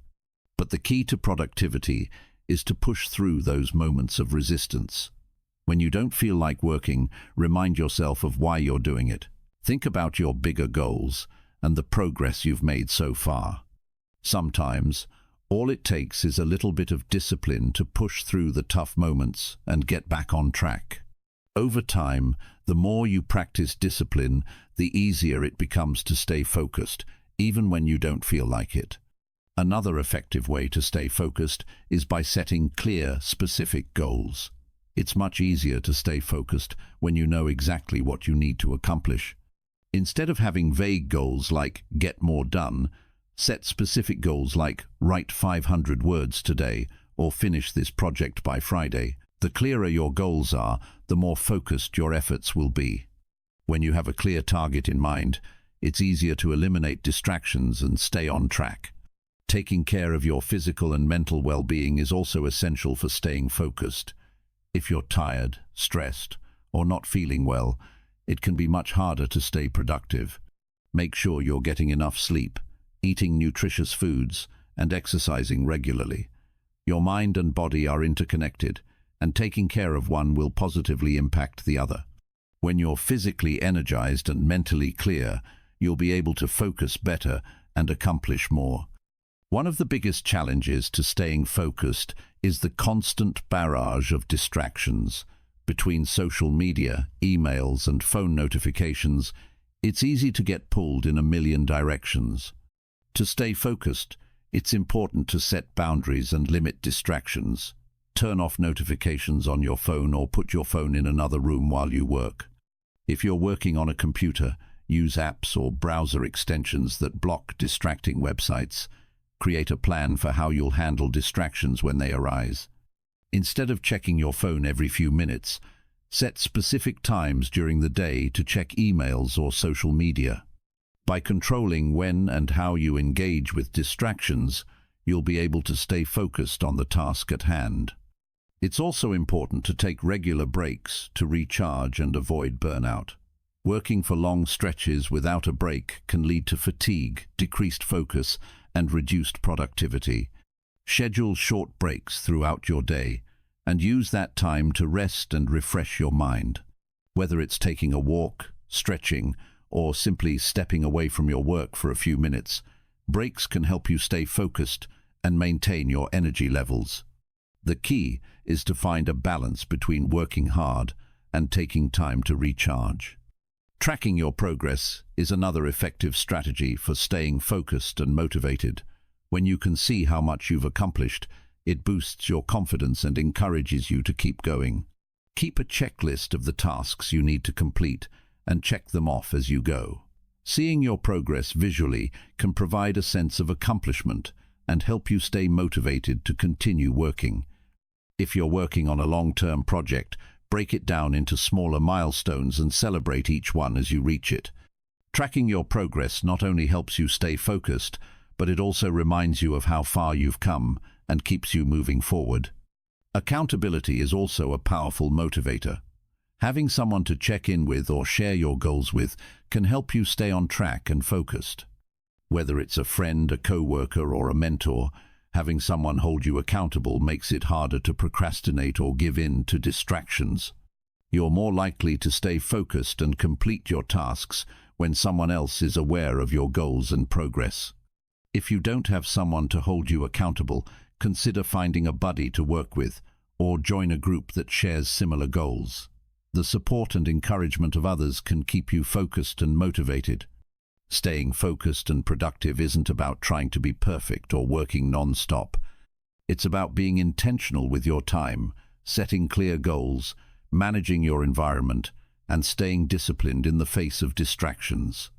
But the key to productivity is to push through those moments of resistance. When you don't feel like working, remind yourself of why you're doing it. Think about your bigger goals and the progress you've made so far. Sometimes, All it takes is a little bit of discipline to push through the tough moments and get back on track. Over time, the more you practice discipline, the easier it becomes to stay focused, even when you don't feel like it. Another effective way to stay focused is by setting clear, specific goals. It's much easier to stay focused when you know exactly what you need to accomplish. Instead of having vague goals like "get more done," set specific goals like "write 500 words today" or "finish this project by Friday." The clearer your goals are, the more focused your efforts will be. When you have a clear target in mind, it's easier to eliminate distractions and stay on track. Taking care of your physical and mental well-being is also essential for staying focused. If you're tired, stressed, or not feeling well, it can be much harder to stay productive. Make sure you're getting enough sleep, eating nutritious foods, and exercising regularly. Your mind and body are interconnected, and taking care of one will positively impact the other. When you're physically energized and mentally clear, you'll be able to focus better and accomplish more. One of the biggest challenges to staying focused is the constant barrage of distractions. Between social media, emails, and phone notifications, it's easy to get pulled in a million directions. To stay focused, it's important to set boundaries and limit distractions. Turn off notifications on your phone or put your phone in another room while you work. If you're working on a computer, use apps or browser extensions that block distracting websites. Create a plan for how you'll handle distractions when they arise. Instead of checking your phone every few minutes, set specific times during the day to check emails or social media. By controlling when and how you engage with distractions, you'll be able to stay focused on the task at hand. It's also important to take regular breaks to recharge and avoid burnout. Working for long stretches without a break can lead to fatigue, decreased focus, and reduced productivity. Schedule short breaks throughout your day, and use that time to rest and refresh your mind. Whether it's taking a walk, stretching, or simply stepping away from your work for a few minutes, breaks can help you stay focused and maintain your energy levels. The key is to find a balance between working hard and taking time to recharge. Tracking your progress is another effective strategy for staying focused and motivated. When you can see how much you've accomplished, it boosts your confidence and encourages you to keep going. Keep a checklist of the tasks you need to complete and check them off as you go. Seeing your progress visually can provide a sense of accomplishment and help you stay motivated to continue working. If you're working on a long-term project, break it down into smaller milestones and celebrate each one as you reach it. Tracking your progress not only helps you stay focused, but it also reminds you of how far you've come and keeps you moving forward. Accountability is also a powerful motivator. Having someone to check in with or share your goals with can help you stay on track and focused. Whether it's a friend, a coworker, or a mentor, having someone hold you accountable makes it harder to procrastinate or give in to distractions. You're more likely to stay focused and complete your tasks when someone else is aware of your goals and progress. If you don't have someone to hold you accountable, consider finding a buddy to work with or join a group that shares similar goals. The support and encouragement of others can keep you focused and motivated. Staying focused and productive isn't about trying to be perfect or working non-stop. It's about being intentional with your time, setting clear goals, managing your environment, and staying disciplined in the face of distractions.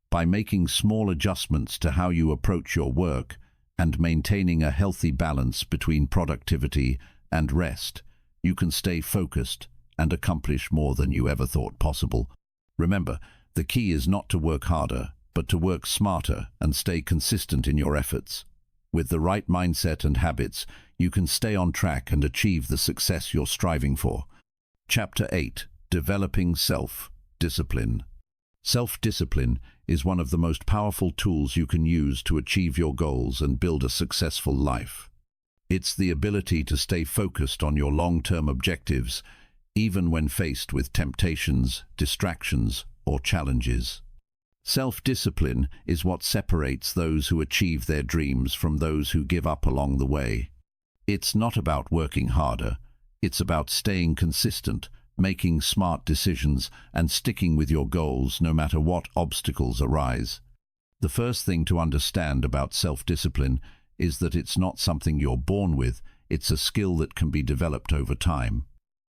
By making small adjustments to how you approach your work and maintaining a healthy balance between productivity and rest, you can stay focused and accomplish more than you ever thought possible. Remember, the key is not to work harder, but to work smarter and stay consistent in your efforts. With the right mindset and habits, you can stay on track and achieve the success you're striving for. Chapter 8. Developing Self-Discipline. Self-discipline is one of the most powerful tools you can use to achieve your goals and build a successful life. It's the ability to stay focused on your long-term objectives, even when faced with temptations, distractions, or challenges. Self-discipline is what separates those who achieve their dreams from those who give up along the way. It's not about working harder. It's about staying consistent, making smart decisions, and sticking with your goals no matter what obstacles arise. The first thing to understand about self-discipline is that it's not something you're born with, it's a skill that can be developed over time.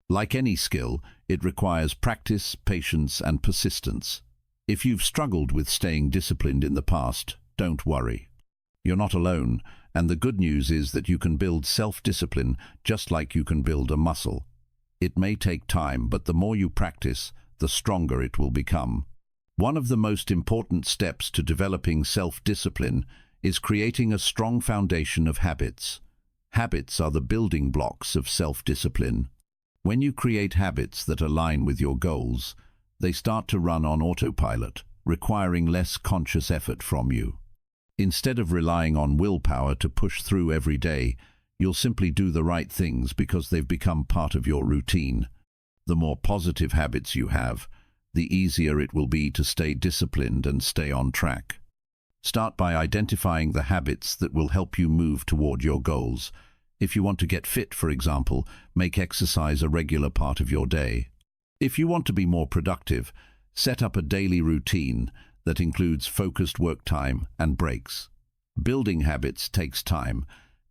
Like any skill, it requires practice, patience, and persistence. If you've struggled with staying disciplined in the past, don't worry. You're not alone, and the good news is that you can build self-discipline just like you can build a muscle. It may take time, but the more you practice, the stronger it will become. One of the most important steps to developing self-discipline is creating a strong foundation of habits. Habits are the building blocks of self-discipline. When you create habits that align with your goals, they start to run on autopilot, requiring less conscious effort from you. Instead of relying on willpower to push through every day, you'll simply do the right things because they've become part of your routine. The more positive habits you have, the easier it will be to stay disciplined and stay on track. Start by identifying the habits that will help you move toward your goals. If you want to get fit, for example, make exercise a regular part of your day. If you want to be more productive, set up a daily routine that includes focused work time and breaks. Building habits takes time,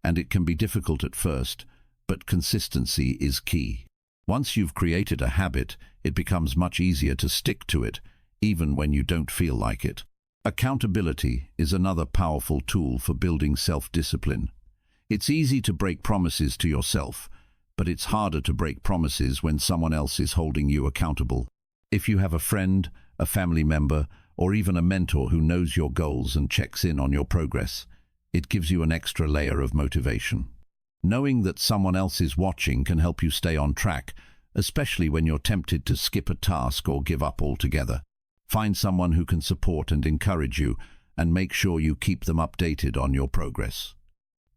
and it can be difficult at first, but consistency is key. Once you've created a habit, it becomes much easier to stick to it, even when you don't feel like it. Accountability is another powerful tool for building self-discipline. It's easy to break promises to yourself, but it's harder to break promises when someone else is holding you accountable. If you have a friend, a family member, or even a mentor who knows your goals and checks in on your progress, it gives you an extra layer of motivation. Knowing that someone else is watching can help you stay on track, especially when you're tempted to skip a task or give up altogether. Find someone who can support and encourage you, and make sure you keep them updated on your progress.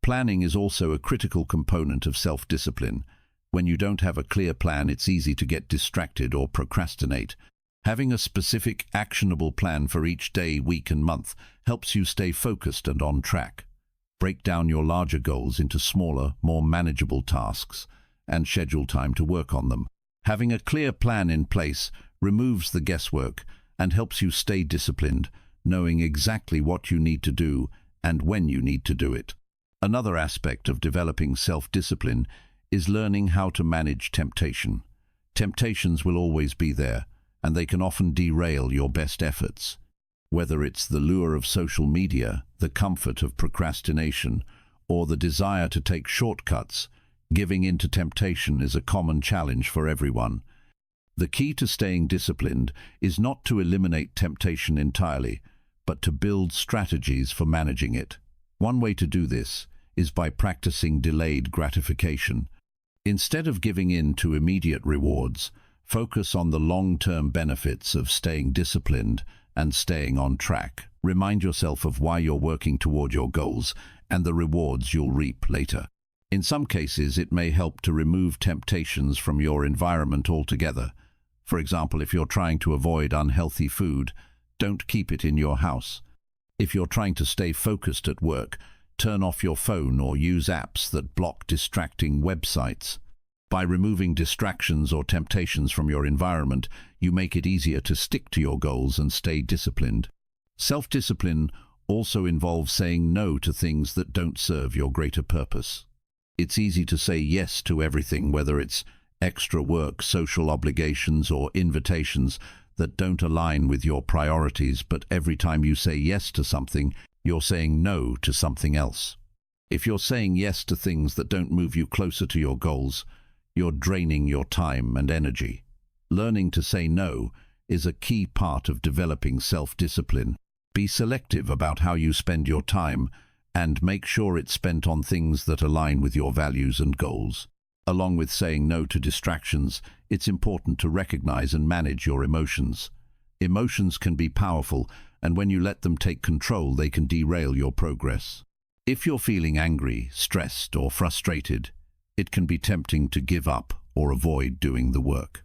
Planning is also a critical component of self-discipline. When you don't have a clear plan, it's easy to get distracted or procrastinate. Having a specific, actionable plan for each day, week, and month helps you stay focused and on track. Break down your larger goals into smaller, more manageable tasks, and schedule time to work on them. Having a clear plan in place removes the guesswork and helps you stay disciplined, knowing exactly what you need to do and when you need to do it. Another aspect of developing self-discipline is learning how to manage temptation. Temptations will always be there, and they can often derail your best efforts. Whether it's the lure of social media, the comfort of procrastination, or the desire to take shortcuts, giving in to temptation is a common challenge for everyone. The key to staying disciplined is not to eliminate temptation entirely, but to build strategies for managing it. One way to do this is by practicing delayed gratification. Instead of giving in to immediate rewards, focus on the long-term benefits of staying disciplined and staying on track. Remind yourself of why you're working toward your goals and the rewards you'll reap later. In some cases, it may help to remove temptations from your environment altogether. For example, if you're trying to avoid unhealthy food, don't keep it in your house. If you're trying to stay focused at work, turn off your phone or use apps that block distracting websites. By removing distractions or temptations from your environment, you make it easier to stick to your goals and stay disciplined. Self-discipline also involves saying no to things that don't serve your greater purpose. It's easy to say yes to everything, whether it's extra work, social obligations, or invitations that don't align with your priorities, but every time you say yes to something, you're saying no to something else. If you're saying yes to things that don't move you closer to your goals, you're draining your time and energy. Learning to say no is a key part of developing self-discipline. Be selective about how you spend your time and make sure it's spent on things that align with your values and goals. Along with saying no to distractions, it's important to recognize and manage your emotions. Emotions can be powerful, and when you let them take control, they can derail your progress. If you're feeling angry, stressed, or frustrated, it can be tempting to give up or avoid doing the work.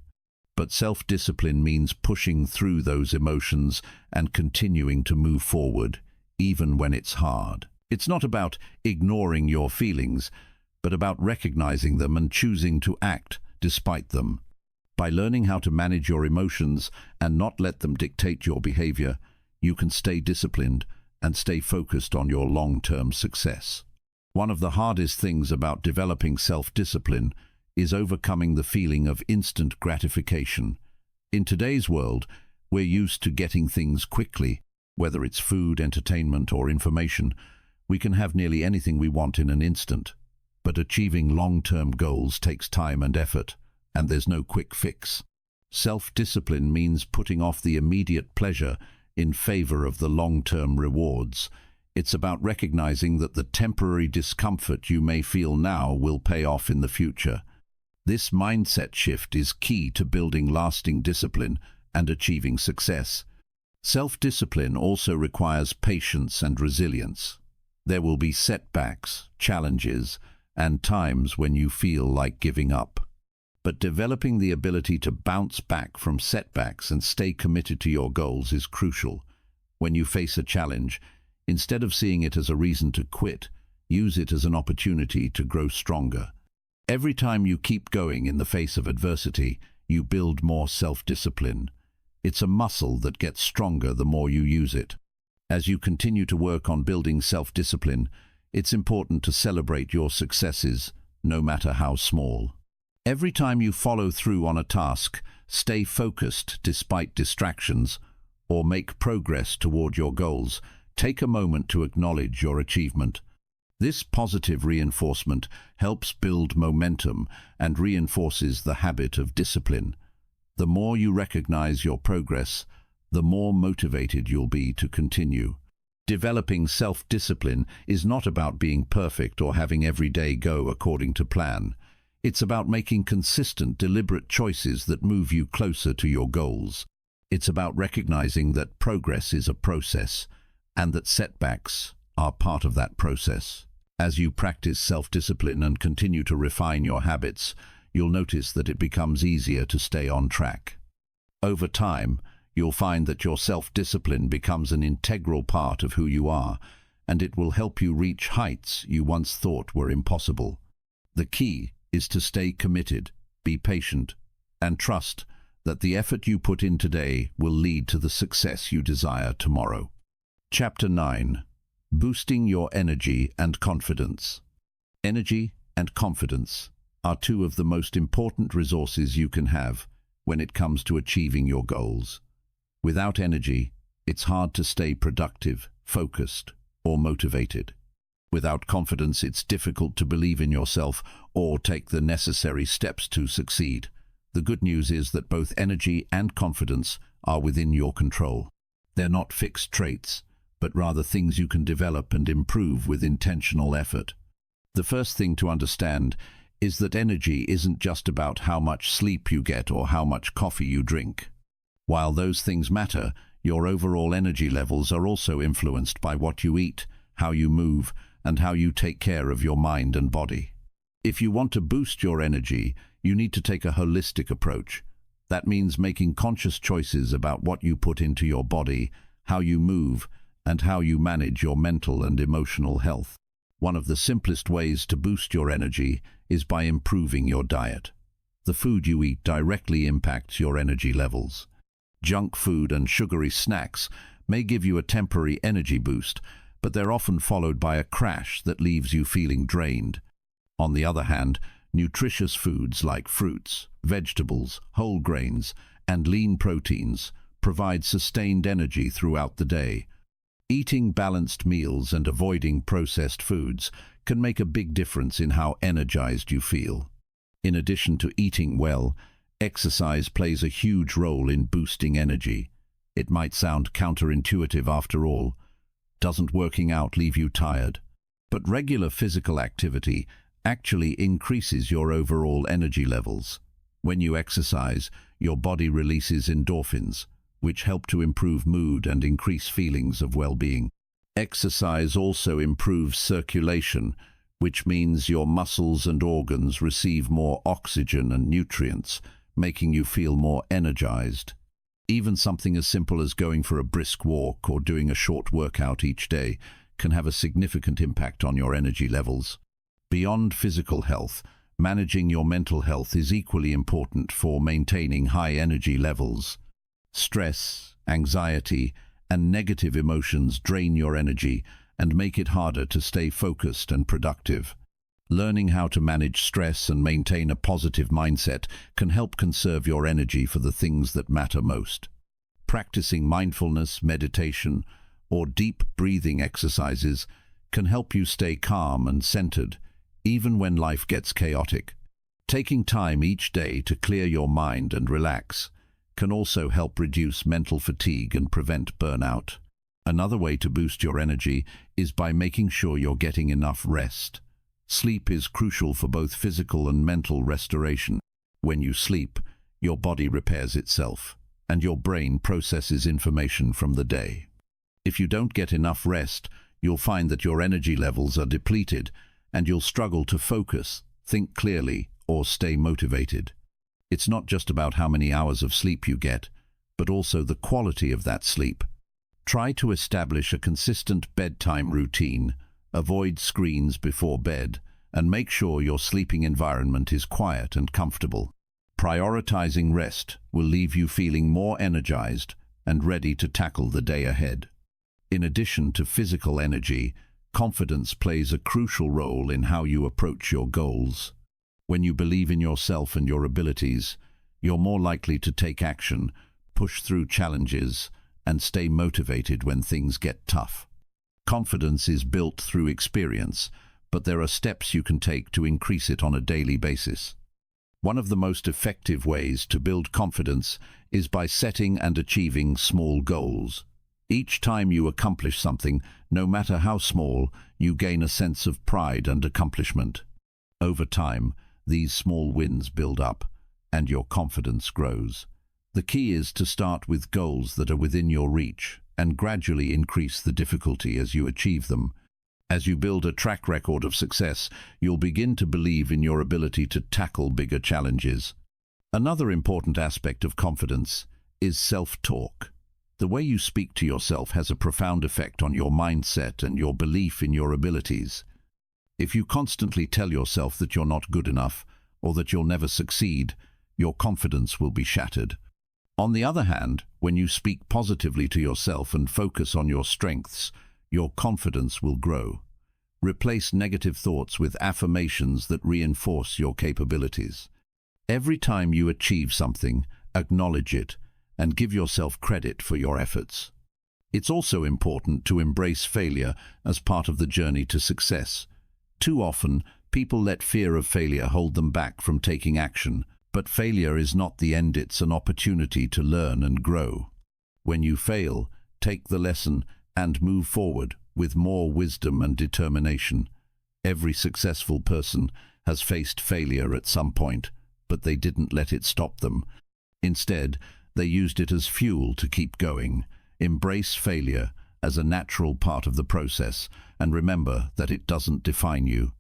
But self-discipline means pushing through those emotions and continuing to move forward, even when it's hard. It's not about ignoring your feelings, but about recognizing them and choosing to act despite them. By learning how to manage your emotions and not let them dictate your behavior, you can stay disciplined and stay focused on your long-term success. One of the hardest things about developing self-discipline is overcoming the feeling of instant gratification. In today's world, we're used to getting things quickly. Whether it's food, entertainment, or information, we can have nearly anything we want in an instant. But achieving long-term goals takes time and effort, and there's no quick fix. Self-discipline means putting off the immediate pleasure in favor of the long-term rewards. It's about recognizing that the temporary discomfort you may feel now will pay off in the future. This mindset shift is key to building lasting discipline and achieving success. Self-discipline also requires patience and resilience. There will be setbacks, challenges, and times when you feel like giving up. But developing the ability to bounce back from setbacks and stay committed to your goals is crucial. When you face a challenge, instead of seeing it as a reason to quit, use it as an opportunity to grow stronger. Every time you keep going in the face of adversity, you build more self-discipline. It's a muscle that gets stronger the more you use it. As you continue to work on building self-discipline, it's important to celebrate your successes, no matter how small. Every time you follow through on a task, stay focused despite distractions, or make progress toward your goals, take a moment to acknowledge your achievement. This positive reinforcement helps build momentum and reinforces the habit of discipline. The more you recognize your progress, the more motivated you'll be to continue. Developing self-discipline is not about being perfect or having every day go according to plan. It's about making consistent, deliberate choices that move you closer to your goals. It's about recognizing that progress is a process and that setbacks are part of that process. As you practice self-discipline and continue to refine your habits, you'll notice that it becomes easier to stay on track. Over time, you'll find that your self-discipline becomes an integral part of who you are, and it will help you reach heights you once thought were impossible. The key is to stay committed, be patient, and trust that the effort you put in today will lead to the success you desire tomorrow. Chapter 9. Boosting your energy and confidence. Energy and confidence are two of the most important resources you can have when it comes to achieving your goals. Without energy, it's hard to stay productive, focused, or motivated. Without confidence, it's difficult to believe in yourself or take the necessary steps to succeed. The good news is that both energy and confidence are within your control. They're not fixed traits, but rather things you can develop and improve with intentional effort. The first thing to understand is that energy isn't just about how much sleep you get or how much coffee you drink. While those things matter, your overall energy levels are also influenced by what you eat, how you move, and how you take care of your mind and body. If you want to boost your energy, you need to take a holistic approach. That means making conscious choices about what you put into your body, how you move, and how you manage your mental and emotional health. One of the simplest ways to boost your energy is by improving your diet. The food you eat directly impacts your energy levels. Junk food and sugary snacks may give you a temporary energy boost, but they're often followed by a crash that leaves you feeling drained. On the other hand, nutritious foods like fruits, vegetables, whole grains, and lean proteins provide sustained energy throughout the day. Eating balanced meals and avoiding processed foods can make a big difference in how energized you feel. In addition to eating well, exercise plays a huge role in boosting energy. It might sound counterintuitive after all. Doesn't working out leave you tired? But regular physical activity actually increases your overall energy levels. When you exercise, your body releases endorphins, which help to improve mood and increase feelings of well-being. Exercise also improves circulation, which means your muscles and organs receive more oxygen and nutrients, making you feel more energized. Even something as simple as going for a brisk walk or doing a short workout each day can have a significant impact on your energy levels. Beyond physical health, managing your mental health is equally important for maintaining high energy levels. Stress, anxiety, and negative emotions drain your energy and make it harder to stay focused and productive. Learning how to manage stress and maintain a positive mindset can help conserve your energy for the things that matter most. Practicing mindfulness, meditation, or deep breathing exercises can help you stay calm and centered, even when life gets chaotic. Taking time each day to clear your mind and relax can also help reduce mental fatigue and prevent burnout. Another way to boost your energy is by making sure you're getting enough rest. Sleep is crucial for both physical and mental restoration. When you sleep, your body repairs itself, and your brain processes information from the day. If you don't get enough rest, you'll find that your energy levels are depleted, and you'll struggle to focus, think clearly, or stay motivated. It's not just about how many hours of sleep you get, but also the quality of that sleep. Try to establish a consistent bedtime routine. Avoid screens before bed, and make sure your sleeping environment is quiet and comfortable. Prioritizing rest will leave you feeling more energized and ready to tackle the day ahead. In addition to physical energy, confidence plays a crucial role in how you approach your goals. When you believe in yourself and your abilities, you're more likely to take action, push through challenges, and stay motivated when things get tough. Confidence is built through experience, but there are steps you can take to increase it on a daily basis. One of the most effective ways to build confidence is by setting and achieving small goals. Each time you accomplish something, no matter how small, you gain a sense of pride and accomplishment. Over time, these small wins build up, and your confidence grows. The key is to start with goals that are within your reach, and gradually increase the difficulty as you achieve them. As you build a track record of success, you'll begin to believe in your ability to tackle bigger challenges. Another important aspect of confidence is self-talk. The way you speak to yourself has a profound effect on your mindset and your belief in your abilities. If you constantly tell yourself that you're not good enough or that you'll never succeed, your confidence will be shattered. On the other hand, when you speak positively to yourself and focus on your strengths, your confidence will grow. Replace negative thoughts with affirmations that reinforce your capabilities. Every time you achieve something, acknowledge it and give yourself credit for your efforts. It's also important to embrace failure as part of the journey to success. Too often, people let fear of failure hold them back from taking action. But failure is not the end, it's an opportunity to learn and grow. When you fail, take the lesson and move forward with more wisdom and determination. Every successful person has faced failure at some point, but they didn't let it stop them. Instead, they used it as fuel to keep going. Embrace failure as a natural part of the process, and remember that it doesn't define you.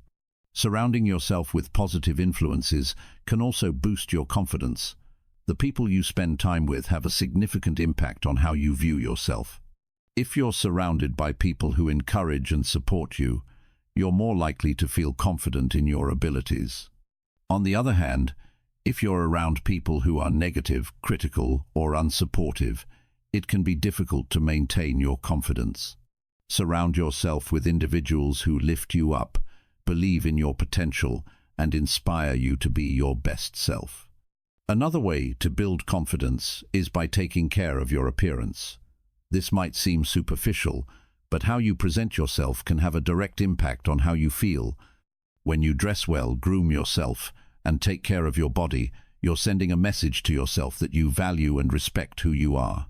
Surrounding yourself with positive influences can also boost your confidence. The people you spend time with have a significant impact on how you view yourself. If you're surrounded by people who encourage and support you, you're more likely to feel confident in your abilities. On the other hand, if you're around people who are negative, critical, or unsupportive, it can be difficult to maintain your confidence. Surround yourself with individuals who lift you up, believe in your potential, and inspire you to be your best self. Another way to build confidence is by taking care of your appearance. This might seem superficial, but how you present yourself can have a direct impact on how you feel. When you dress well, groom yourself, and take care of your body, you're sending a message to yourself that you value and respect who you are.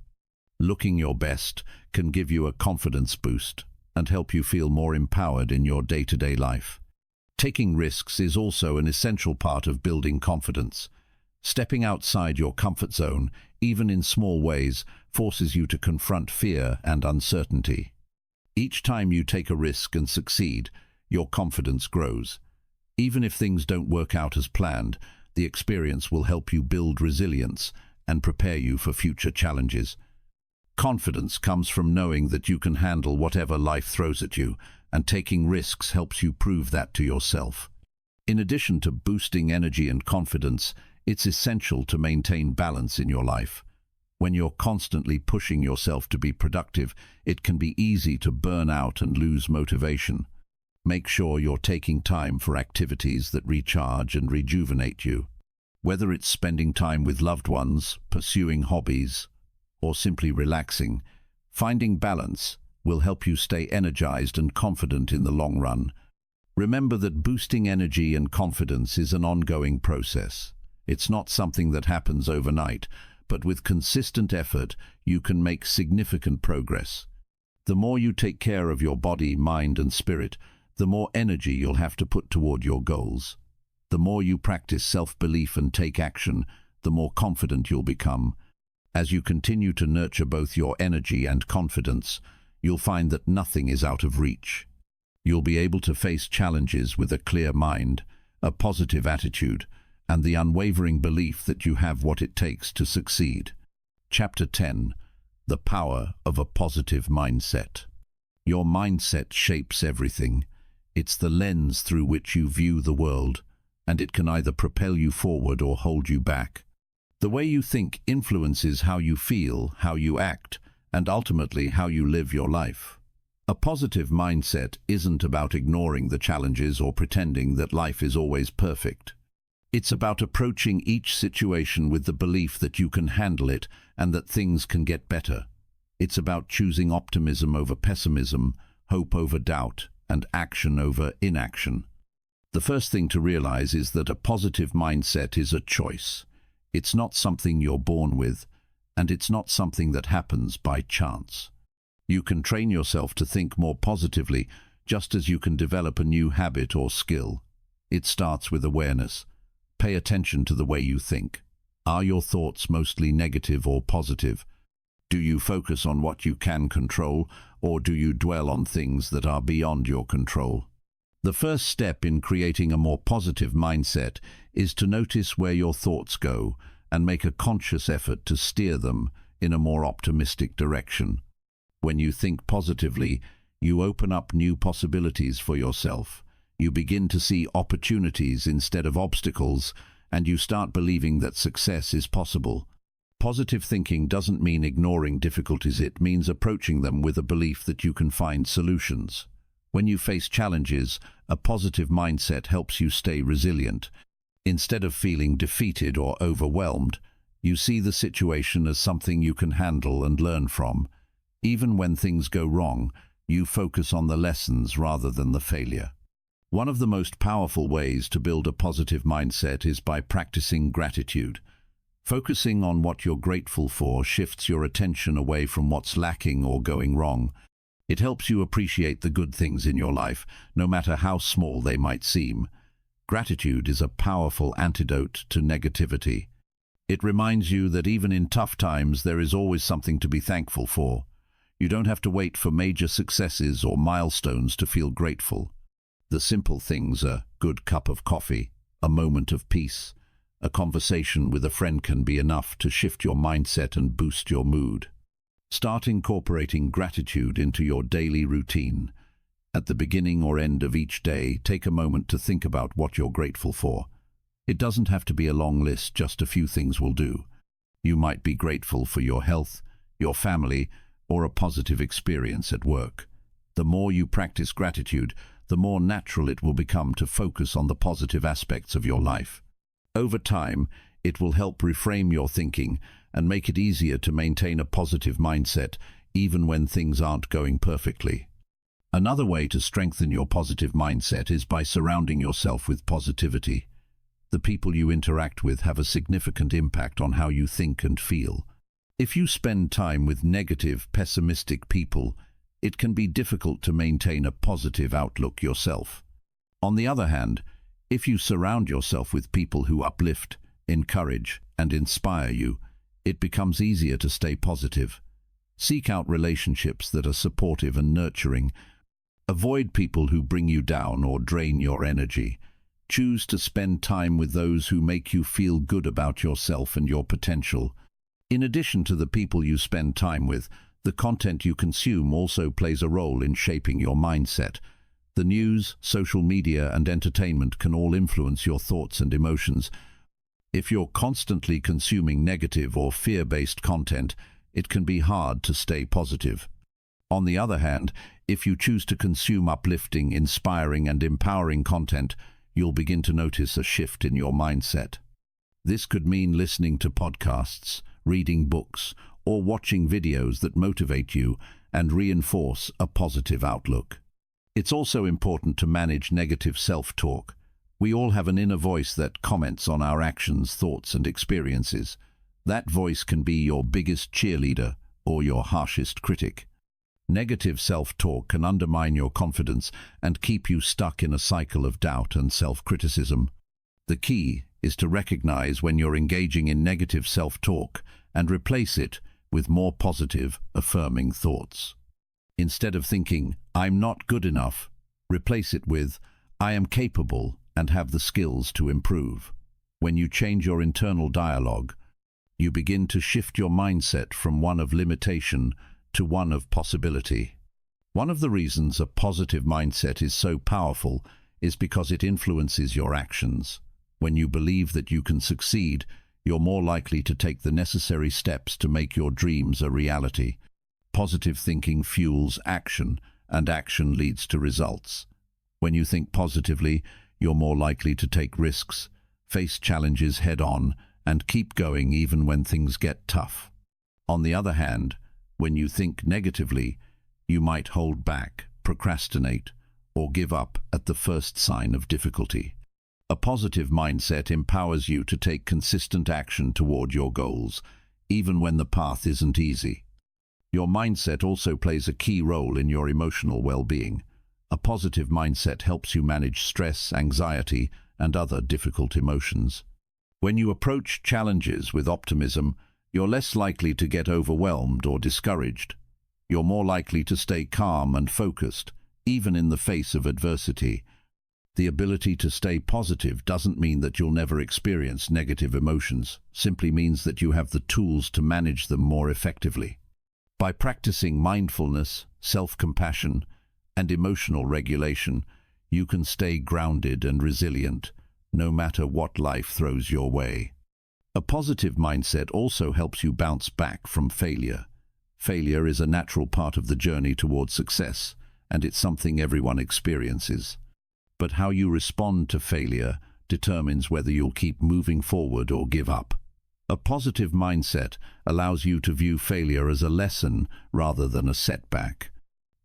Looking your best can give you a confidence boost and help you feel more empowered in your day-to-day life. Taking risks is also an essential part of building confidence. Stepping outside your comfort zone, even in small ways, forces you to confront fear and uncertainty. Each time you take a risk and succeed, your confidence grows. Even if things don't work out as planned, The experience will help you build resilience and prepare you for future challenges. Confidence comes from knowing that you can handle whatever life throws at you, and taking risks helps you prove that to yourself. In addition to boosting energy and confidence, it's essential to maintain balance in your life. When you're constantly pushing yourself to be productive, it can be easy to burn out and lose motivation. Make sure you're taking time for activities that recharge and rejuvenate you. Whether it's spending time with loved ones, pursuing hobbies, or simply relaxing, finding balance will help you stay energized and confident in the long run. Remember that boosting energy and confidence is an ongoing process. It's not something that happens overnight, but with consistent effort, you can make significant progress. The more you take care of your body, mind, and spirit, the more energy you'll have to put toward your goals. The more you practice self-belief and take action, the more confident you'll become. As you continue to nurture both your energy and confidence, you'll find that nothing is out of reach. You'll be able to face challenges with a clear mind, a positive attitude, and the unwavering belief that you have what it takes to succeed. Chapter 10. The Power of a Positive Mindset. Your mindset shapes everything. It's the lens through which you view the world, and it can either propel you forward or hold you back. The way you think influences how you feel, how you act, and ultimately how you live your life. A positive mindset isn't about ignoring the challenges or pretending that life is always perfect. It's about approaching each situation with the belief that you can handle it and that things can get better. It's about choosing optimism over pessimism, hope over doubt, and action over inaction. The first thing to realize is that a positive mindset is a choice. It's not something you're born with, and it's not something that happens by chance. You can train yourself to think more positively, just as you can develop a new habit or skill. It starts with awareness. Pay attention to the way you think. Are your thoughts mostly negative or positive? Do you focus on what you can control, or do you dwell on things that are beyond your control? The first step in creating a more positive mindset is to notice where your thoughts go and make a conscious effort to steer them in a more optimistic direction. When you think positively, you open up new possibilities for yourself. You begin to see opportunities instead of obstacles, and you start believing that success is possible. Positive thinking doesn't mean ignoring difficulties, it means approaching them with a belief that you can find solutions. When you face challenges, a positive mindset helps you stay resilient. Instead of feeling defeated or overwhelmed, you see the situation as something you can handle and learn from. Even when things go wrong, you focus on the lessons rather than the failure. One of the most powerful ways to build a positive mindset is by practicing gratitude. Focusing on what you're grateful for shifts your attention away from what's lacking or going wrong. It helps you appreciate the good things in your life, no matter how small they might seem. Gratitude is a powerful antidote to negativity. It reminds you that even in tough times, there is always something to be thankful for. You don't have to wait for major successes or milestones to feel grateful. The simple things, a good cup of coffee, a moment of peace, a conversation with a friend can be enough to shift your mindset and boost your mood. Start incorporating gratitude into your daily routine. At the beginning or end of each day, take a moment to think about what you're grateful for. It doesn't have to be a long list, just a few things will do. You might be grateful for your health, your family, or a positive experience at work. The more you practice gratitude, the more natural it will become to focus on the positive aspects of your life. Over time, it will help reframe your thinking and make it easier to maintain a positive mindset even when things aren't going perfectly. Another way to strengthen your positive mindset is by surrounding yourself with positivity. The people you interact with have a significant impact on how you think and feel. If you spend time with negative, pessimistic people, it can be difficult to maintain a positive outlook yourself. On the other hand, if you surround yourself with people who uplift, encourage, and inspire you, it becomes easier to stay positive. Seek out relationships that are supportive and nurturing. Avoid people who bring you down or drain your energy. Choose to spend time with those who make you feel good about yourself and your potential. In addition to the people you spend time with, the content you consume also plays a role in shaping your mindset. The news, social media, and entertainment can all influence your thoughts and emotions. If you're constantly consuming negative or fear-based content, it can be hard to stay positive. On the other hand, if you choose to consume uplifting, inspiring, and empowering content, you'll begin to notice a shift in your mindset. This could mean listening to podcasts, reading books, or watching videos that motivate you and reinforce a positive outlook. It's also important to manage negative self-talk. We all have an inner voice that comments on our actions, thoughts, and experiences. That voice can be your biggest cheerleader or your harshest critic. Negative self-talk can undermine your confidence and keep you stuck in a cycle of doubt and self-criticism. The key is to recognize when you're engaging in negative self-talk and replace it with more positive, affirming thoughts. Instead of thinking, "I'm not good enough," replace it with, "I am capable and have the skills to improve." When you change your internal dialogue, you begin to shift your mindset from one of limitation to one of possibility. One of the reasons a positive mindset is so powerful is because it influences your actions. When you believe that you can succeed, you're more likely to take the necessary steps to make your dreams a reality. Positive thinking fuels action, and action leads to results. When you think positively, you're more likely to take risks, face challenges head-on, and keep going even when things get tough. On the other hand, when you think negatively, you might hold back, procrastinate, or give up at the first sign of difficulty. A positive mindset empowers you to take consistent action toward your goals, even when the path isn't easy. Your mindset also plays a key role in your emotional well-being. A positive mindset helps you manage stress, anxiety, and other difficult emotions. When you approach challenges with optimism, you're less likely to get overwhelmed or discouraged. You're more likely to stay calm and focused, even in the face of adversity. The ability to stay positive doesn't mean that you'll never experience negative emotions, simply means that you have the tools to manage them more effectively. By practicing mindfulness, self-compassion, and emotional regulation, you can stay grounded and resilient, no matter what life throws your way. A positive mindset also helps you bounce back from failure. Failure is a natural part of the journey towards success, and it's something everyone experiences. But how you respond to failure determines whether you'll keep moving forward or give up. A positive mindset allows you to view failure as a lesson rather than a setback.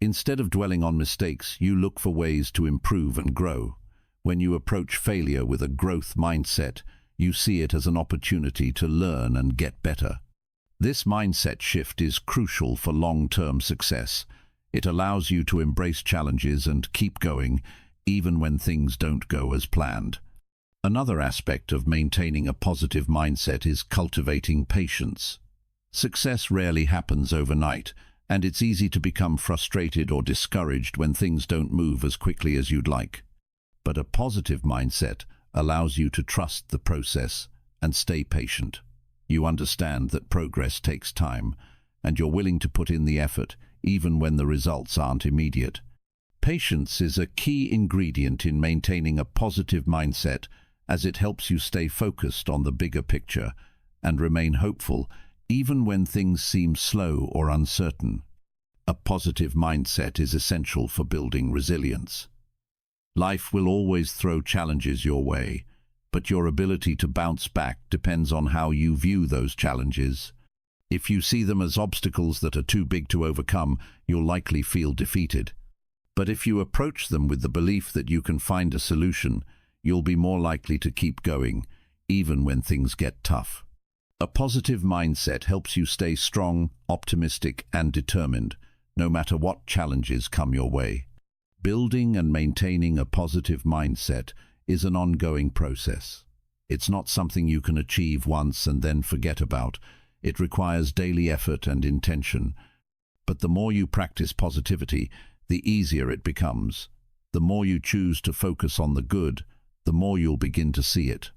Instead of dwelling on mistakes, you look for ways to improve and grow. When you approach failure with a growth mindset, you see it as an opportunity to learn and get better. This mindset shift is crucial for long-term success. It allows you to embrace challenges and keep going, even when things don't go as planned. Another aspect of maintaining a positive mindset is cultivating patience. Success rarely happens overnight, and it's easy to become frustrated or discouraged when things don't move as quickly as you'd like. But a positive mindset allows you to trust the process and stay patient. You understand that progress takes time, and you're willing to put in the effort even when the results aren't immediate. Patience is a key ingredient in maintaining a positive mindset, as it helps you stay focused on the bigger picture and remain hopeful even when things seem slow or uncertain. A positive mindset is essential for building resilience. Life will always throw challenges your way, but your ability to bounce back depends on how you view those challenges. If you see them as obstacles that are too big to overcome, you'll likely feel defeated. But if you approach them with the belief that you can find a solution, you'll be more likely to keep going, even when things get tough. A positive mindset helps you stay strong, optimistic, and determined, no matter what challenges come your way. Building and maintaining a positive mindset is an ongoing process. It's not something you can achieve once and then forget about. It requires daily effort and intention. But the more you practice positivity, the easier it becomes. The more you choose to focus on the good, the more you'll begin to see it.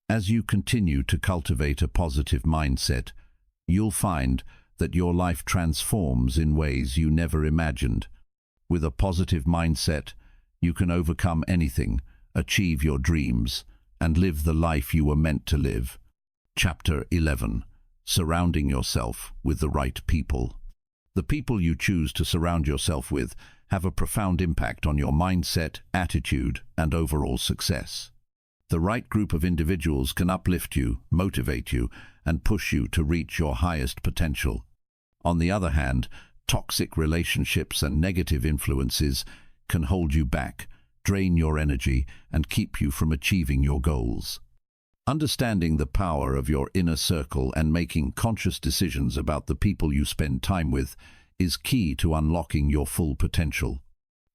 As you continue to cultivate a positive mindset, you'll find that your life transforms in ways you never imagined. With a positive mindset, you can overcome anything, achieve your dreams, and live the life you were meant to live. Chapter 11. Surrounding yourself with the right people. The people you choose to surround yourself with have a profound impact on your mindset, attitude, and overall success. The right group of individuals can uplift you, motivate you, and push you to reach your highest potential. On the other hand, toxic relationships and negative influences can hold you back, drain your energy, and keep you from achieving your goals. Understanding the power of your inner circle and making conscious decisions about the people you spend time with is key to unlocking your full potential.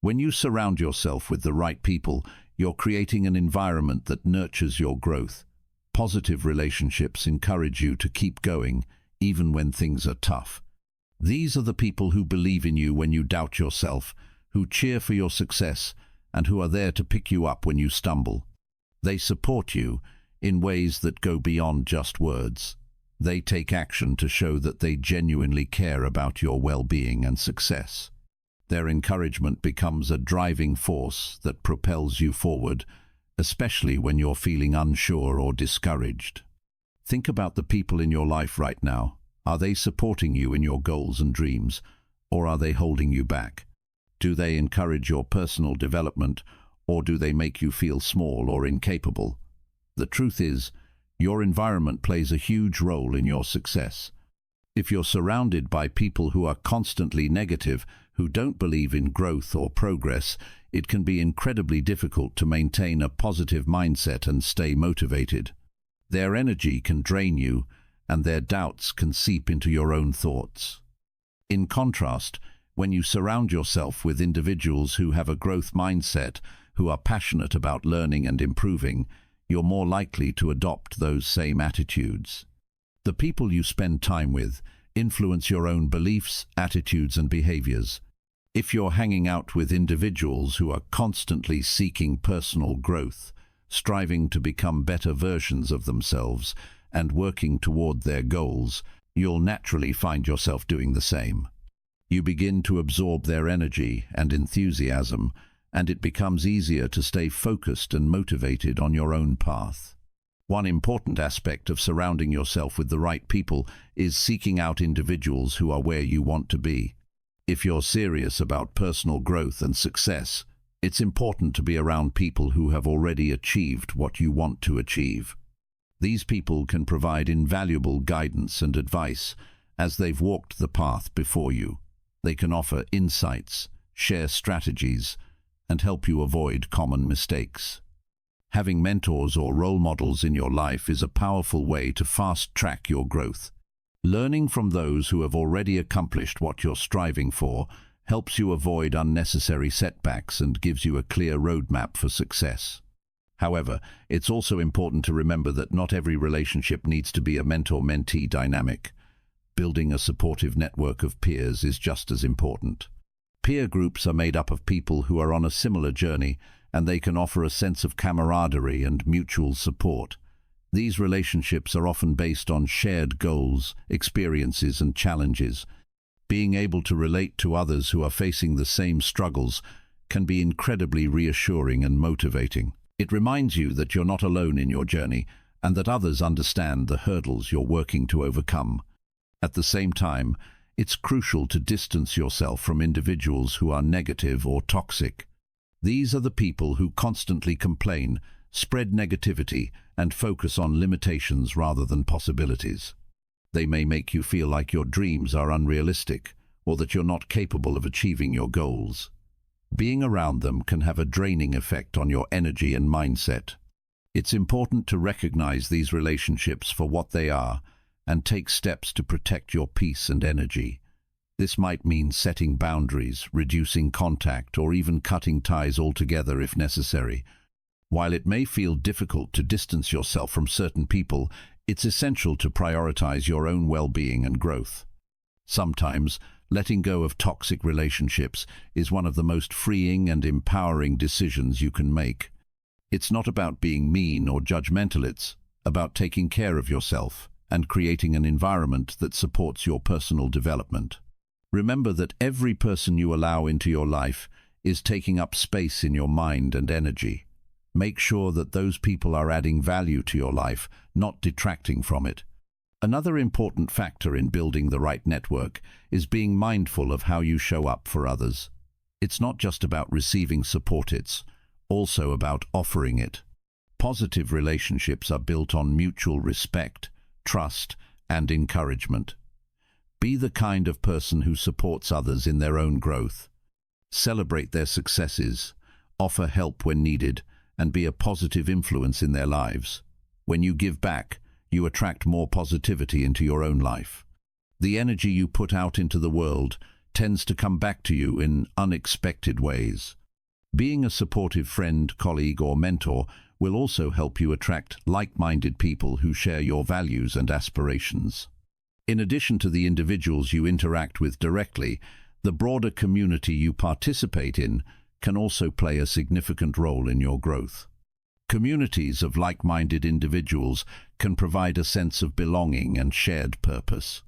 When you surround yourself with the right people, you're creating an environment that nurtures your growth. Positive relationships encourage you to keep going, even when things are tough. These are the people who believe in you when you doubt yourself, who cheer for your success, and who are there to pick you up when you stumble. They support you in ways that go beyond just words. They take action to show that they genuinely care about your well-being and success. Their encouragement becomes a driving force that propels you forward, especially when you're feeling unsure or discouraged. Think about the people in your life right now. Are they supporting you in your goals and dreams, or are they holding you back? Do they encourage your personal development, or do they make you feel small or incapable? The truth is, your environment plays a huge role in your success. If you're surrounded by people who are constantly negative, who don't believe in growth or progress, it can be incredibly difficult to maintain a positive mindset and stay motivated. Their energy can drain you, and their doubts can seep into your own thoughts. In contrast, when you surround yourself with individuals who have a growth mindset, who are passionate about learning and improving, you're more likely to adopt those same attitudes. The people you spend time with influence your own beliefs, attitudes, and behaviors. If you're hanging out with individuals who are constantly seeking personal growth, striving to become better versions of themselves, and working toward their goals, you'll naturally find yourself doing the same. You begin to absorb their energy and enthusiasm, and it becomes easier to stay focused and motivated on your own path. One important aspect of surrounding yourself with the right people is seeking out individuals who are where you want to be. If you're serious about personal growth and success, it's important to be around people who have already achieved what you want to achieve. These people can provide invaluable guidance and advice as they've walked the path before you. They can offer insights, share strategies, and help you avoid common mistakes. Having mentors or role models in your life is a powerful way to fast-track your growth. Learning from those who have already accomplished what you're striving for helps you avoid unnecessary setbacks and gives you a clear roadmap for success. However, it's also important to remember that not every relationship needs to be a mentor-mentee dynamic. Building a supportive network of peers is just as important. Peer groups are made up of people who are on a similar journey, and they can offer a sense of camaraderie and mutual support. These relationships are often based on shared goals, experiences, and challenges. Being able to relate to others who are facing the same struggles can be incredibly reassuring and motivating. It reminds you that you're not alone in your journey and that others understand the hurdles you're working to overcome. At the same time, it's crucial to distance yourself from individuals who are negative or toxic. These are the people who constantly complain, spread negativity, and focus on limitations rather than possibilities. They may make you feel like your dreams are unrealistic or that you're not capable of achieving your goals. Being around them can have a draining effect on your energy and mindset. It's important to recognize these relationships for what they are and take steps to protect your peace and energy. This might mean setting boundaries, reducing contact, or even cutting ties altogether if necessary. While it may feel difficult to distance yourself from certain people, it's essential to prioritize your own well-being and growth. Sometimes, letting go of toxic relationships is one of the most freeing and empowering decisions you can make. It's not about being mean or judgmental, it's about taking care of yourself and creating an environment that supports your personal development. Remember that every person you allow into your life is taking up space in your mind and energy. Make sure that those people are adding value to your life, not detracting from it. Another important factor in building the right network is being mindful of how you show up for others. It's not just about receiving support, it's also about offering it. Positive relationships are built on mutual respect, trust, and encouragement. Be the kind of person who supports others in their own growth. Celebrate their successes, offer help when needed, and be a positive influence in their lives. When you give back, you attract more positivity into your own life. The energy you put out into the world tends to come back to you in unexpected ways. Being a supportive friend, colleague, or mentor will also help you attract like-minded people who share your values and aspirations. In addition to the individuals you interact with directly, the broader community you participate in can also play a significant role in your growth. Communities of like-minded individuals can provide a sense of belonging and shared purpose.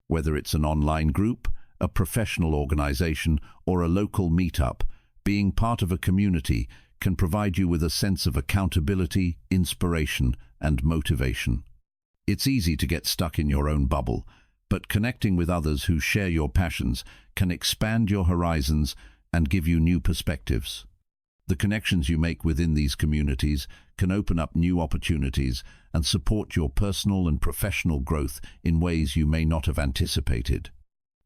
Whether it's an online group, a professional organization, or a local meetup, being part of a community can provide you with a sense of accountability, inspiration, and motivation. It's easy to get stuck in your own bubble, but connecting with others who share your passions can expand your horizons and give you new perspectives. The connections you make within these communities can open up new opportunities and support your personal and professional growth in ways you may not have anticipated.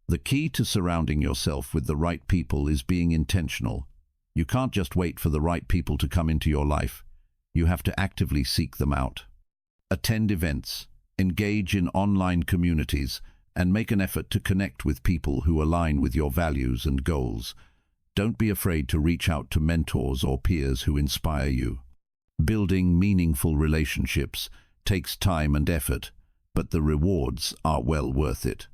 The key to surrounding yourself with the right people is being intentional. You can't just wait for the right people to come into your life. You have to actively seek them out. Attend events, engage in online communities, and make an effort to connect with people who align with your values and goals. Don't be afraid to reach out to mentors or peers who inspire you. Building meaningful relationships takes time and effort, but the rewards are well worth it.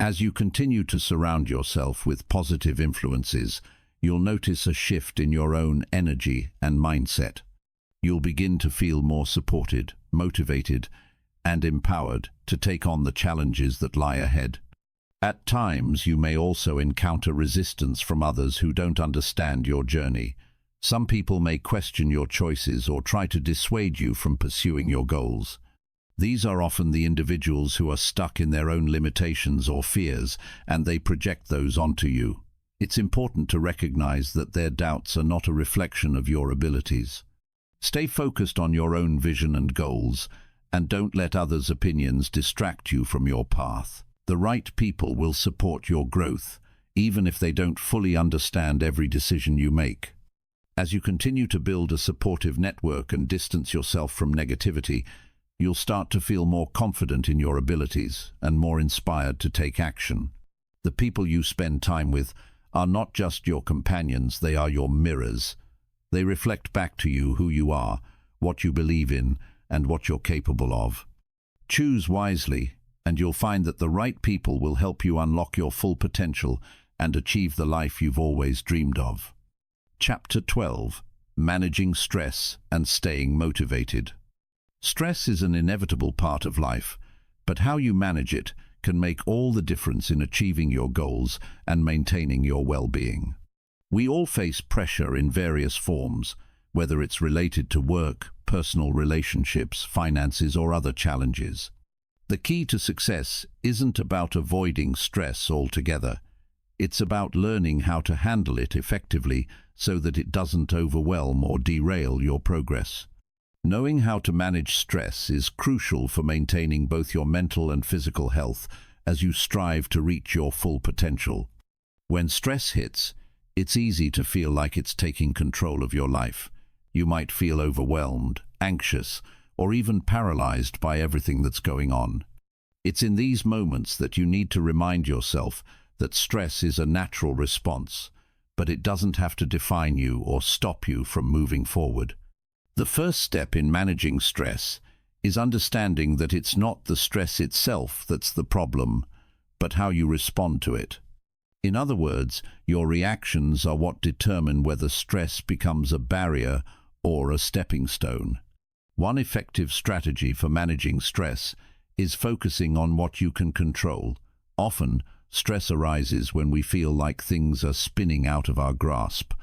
As you continue to surround yourself with positive influences, you'll notice a shift in your own energy and mindset. You'll begin to feel more supported, motivated, and empowered to take on the challenges that lie ahead. At times, you may also encounter resistance from others who don't understand your journey. Some people may question your choices or try to dissuade you from pursuing your goals. These are often the individuals who are stuck in their own limitations or fears, and they project those onto you. It's important to recognize that their doubts are not a reflection of your abilities. Stay focused on your own vision and goals, and don't let others' opinions distract you from your path. The right people will support your growth, even if they don't fully understand every decision you make. As you continue to build a supportive network and distance yourself from negativity, you'll start to feel more confident in your abilities and more inspired to take action. The people you spend time with are not just your companions, they are your mirrors. They reflect back to you who you are, what you believe in, and what you're capable of. Choose wisely, and you'll find that the right people will help you unlock your full potential and achieve the life you've always dreamed of. Chapter 12: Managing Stress and Staying Motivated. Stress is an inevitable part of life, but how you manage it can make all the difference in achieving your goals and maintaining your well-being. We all face pressure in various forms, whether it's related to work, personal relationships, finances, or other challenges. The key to success isn't about avoiding stress altogether. It's about learning how to handle it effectively so that it doesn't overwhelm or derail your progress. Knowing how to manage stress is crucial for maintaining both your mental and physical health as you strive to reach your full potential. When stress hits, it's easy to feel like it's taking control of your life. You might feel overwhelmed, anxious, or even paralyzed by everything that's going on. It's in these moments that you need to remind yourself that stress is a natural response, but it doesn't have to define you or stop you from moving forward. The first step in managing stress is understanding that it's not the stress itself that's the problem, but how you respond to it. In other words, your reactions are what determine whether stress becomes a barrier or a stepping stone. One effective strategy for managing stress is focusing on what you can control. Often, stress arises when we feel like things are spinning out of our grasp.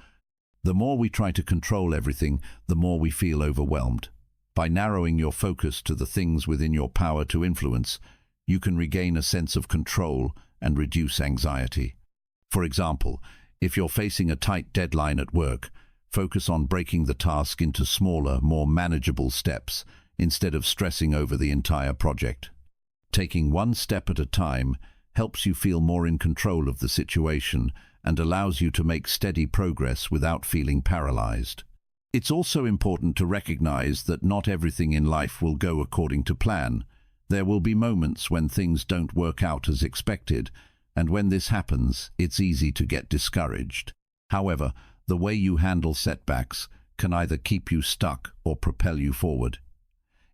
The more we try to control everything, the more we feel overwhelmed. By narrowing your focus to the things within your power to influence, you can regain a sense of control and reduce anxiety. For example, if you're facing a tight deadline at work, focus on breaking the task into smaller, more manageable steps instead of stressing over the entire project. Taking one step at a time helps you feel more in control of the situation and allows you to make steady progress without feeling paralyzed. It's also important to recognize that not everything in life will go according to plan. There will be moments when things don't work out as expected, and when this happens, it's easy to get discouraged. However, the way you handle setbacks can either keep you stuck or propel you forward.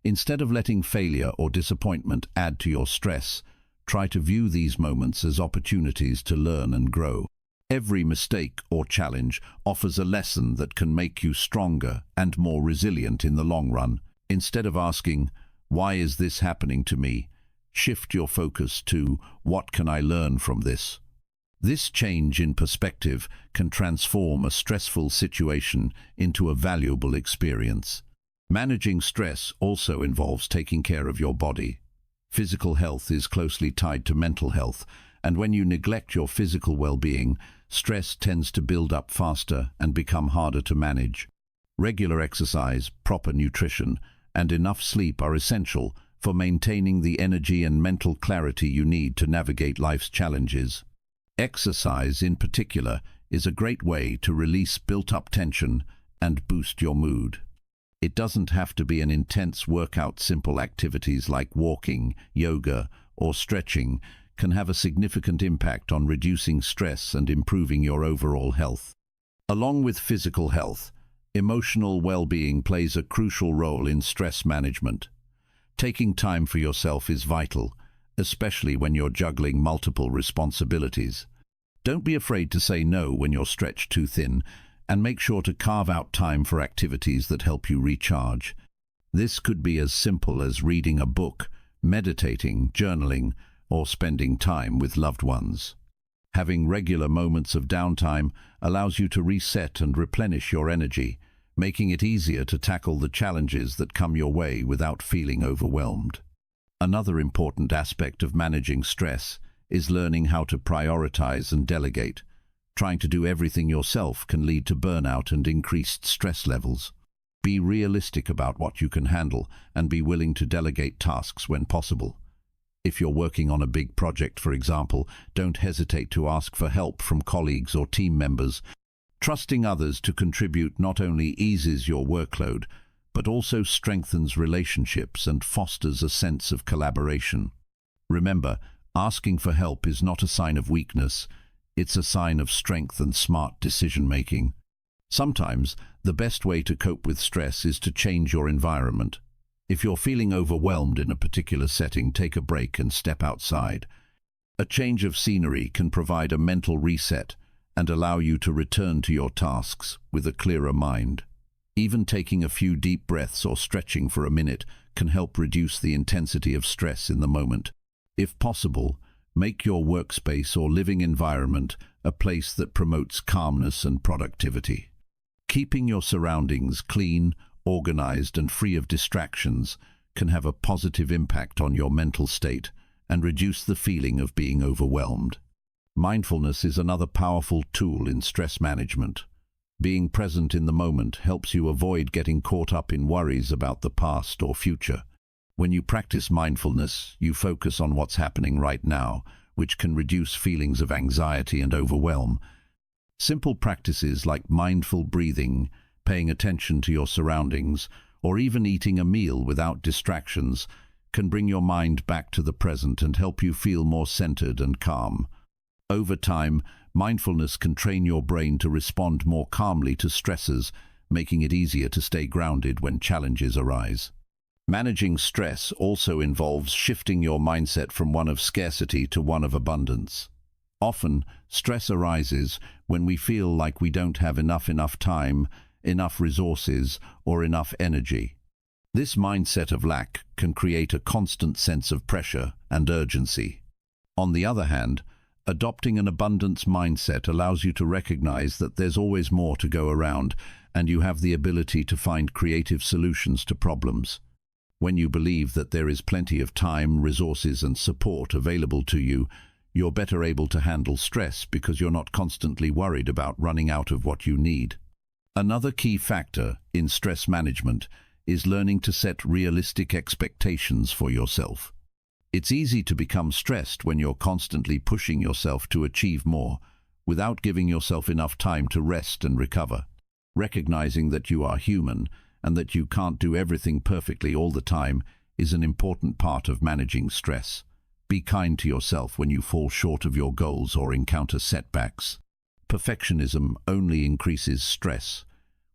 Instead of letting failure or disappointment add to your stress, try to view these moments as opportunities to learn and grow. Every mistake or challenge offers a lesson that can make you stronger and more resilient in the long run. Instead of asking, "Why is this happening to me?" shift your focus to, "What can I learn from this?" This change in perspective can transform a stressful situation into a valuable experience. Managing stress also involves taking care of your body. Physical health is closely tied to mental health, and when you neglect your physical well-being, stress tends to build up faster and become harder to manage. Regular exercise, proper nutrition, and enough sleep are essential for maintaining the energy and mental clarity you need to navigate life's challenges. Exercise, in particular, is a great way to release built-up tension and boost your mood. It doesn't have to be an intense workout. Simple activities like walking, yoga, or stretching can have a significant impact on reducing stress and improving your overall health. Along with physical health, emotional well-being plays a crucial role in stress management. Taking time for yourself is vital, especially when you're juggling multiple responsibilities. Don't be afraid to say no when you're stretched too thin, and make sure to carve out time for activities that help you recharge. This could be as simple as reading a book, meditating, journaling, or spending time with loved ones. Having regular moments of downtime allows you to reset and replenish your energy, making it easier to tackle the challenges that come your way without feeling overwhelmed. Another important aspect of managing stress is learning how to prioritize and delegate. Trying to do everything yourself can lead to burnout and increased stress levels. Be realistic about what you can handle and be willing to delegate tasks when possible. If you're working on a big project, for example, don't hesitate to ask for help from colleagues or team members. Trusting others to contribute not only eases your workload, but also strengthens relationships and fosters a sense of collaboration. Remember, asking for help is not a sign of weakness, it's a sign of strength and smart decision-making. Sometimes, the best way to cope with stress is to change your environment. If you're feeling overwhelmed in a particular setting, take a break and step outside. A change of scenery can provide a mental reset and allow you to return to your tasks with a clearer mind. Even taking a few deep breaths or stretching for a minute can help reduce the intensity of stress in the moment. If possible, make your workspace or living environment a place that promotes calmness and productivity. Keeping your surroundings clean, organized, and free of distractions can have a positive impact on your mental state and reduce the feeling of being overwhelmed. Mindfulness is another powerful tool in stress management. Being present in the moment helps you avoid getting caught up in worries about the past or future. When you practice mindfulness, you focus on what's happening right now, which can reduce feelings of anxiety and overwhelm. Simple practices like mindful breathing, paying attention to your surroundings, or even eating a meal without distractions can bring your mind back to the present and help you feel more centered and calm. Over time, mindfulness can train your brain to respond more calmly to stresses, making it easier to stay grounded when challenges arise. Managing stress also involves shifting your mindset from one of scarcity to one of abundance. Often, stress arises when we feel like we don't have enough time, enough resources, or enough energy. This mindset of lack can create a constant sense of pressure and urgency. On the other hand, adopting an abundance mindset allows you to recognize that there's always more to go around, and you have the ability to find creative solutions to problems. When you believe that there is plenty of time, resources, and support available to you, you're better able to handle stress because you're not constantly worried about running out of what you need. Another key factor in stress management is learning to set realistic expectations for yourself. It's easy to become stressed when you're constantly pushing yourself to achieve more, without giving yourself enough time to rest and recover. Recognizing that you are human and that you can't do everything perfectly all the time is an important part of managing stress. Be kind to yourself when you fall short of your goals or encounter setbacks. Perfectionism only increases stress,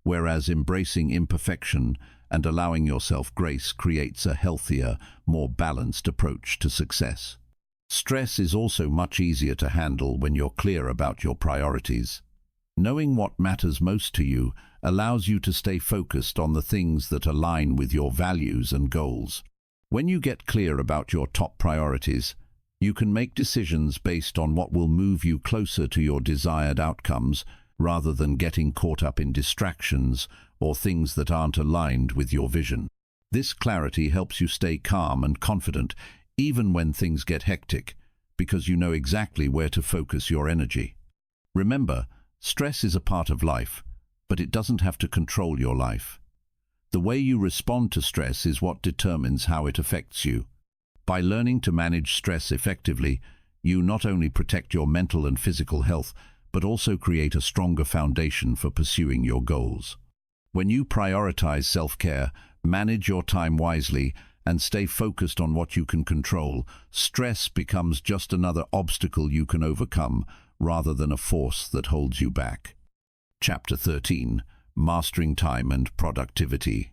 whereas embracing imperfection and allowing yourself grace creates a healthier, more balanced approach to success. Stress is also much easier to handle when you're clear about your priorities. Knowing what matters most to you allows you to stay focused on the things that align with your values and goals. When you get clear about your top priorities, you can make decisions based on what will move you closer to your desired outcomes, rather than getting caught up in distractions or things that aren't aligned with your vision. This clarity helps you stay calm and confident even when things get hectic, because you know exactly where to focus your energy. Remember, stress is a part of life, but it doesn't have to control your life. The way you respond to stress is what determines how it affects you. By learning to manage stress effectively, you not only protect your mental and physical health, but also create a stronger foundation for pursuing your goals. When you prioritize self-care, manage your time wisely, and stay focused on what you can control, stress becomes just another obstacle you can overcome, rather than a force that holds you back. Chapter 13. Mastering Time and Productivity.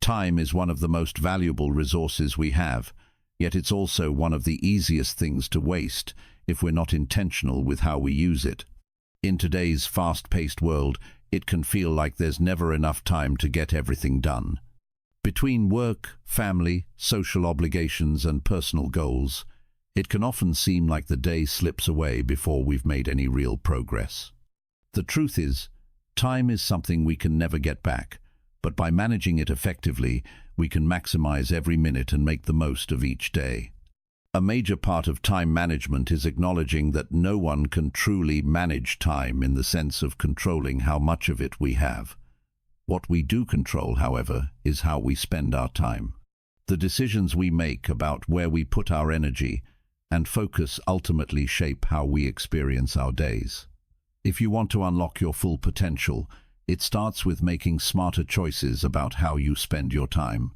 Time is one of the most valuable resources we have, yet it's also one of the easiest things to waste if we're not intentional with how we use it. In today's fast-paced world, it can feel like there's never enough time to get everything done. Between work, family, social obligations, and personal goals, it can often seem like the day slips away before we've made any real progress. The truth is, time is something we can never get back, but by managing it effectively, we can maximize every minute and make the most of each day. A major part of time management is acknowledging that no one can truly manage time in the sense of controlling how much of it we have. What we do control, however, is how we spend our time. The decisions we make about where we put our energy and focus ultimately shape how we experience our days. If you want to unlock your full potential, it starts with making smarter choices about how you spend your time.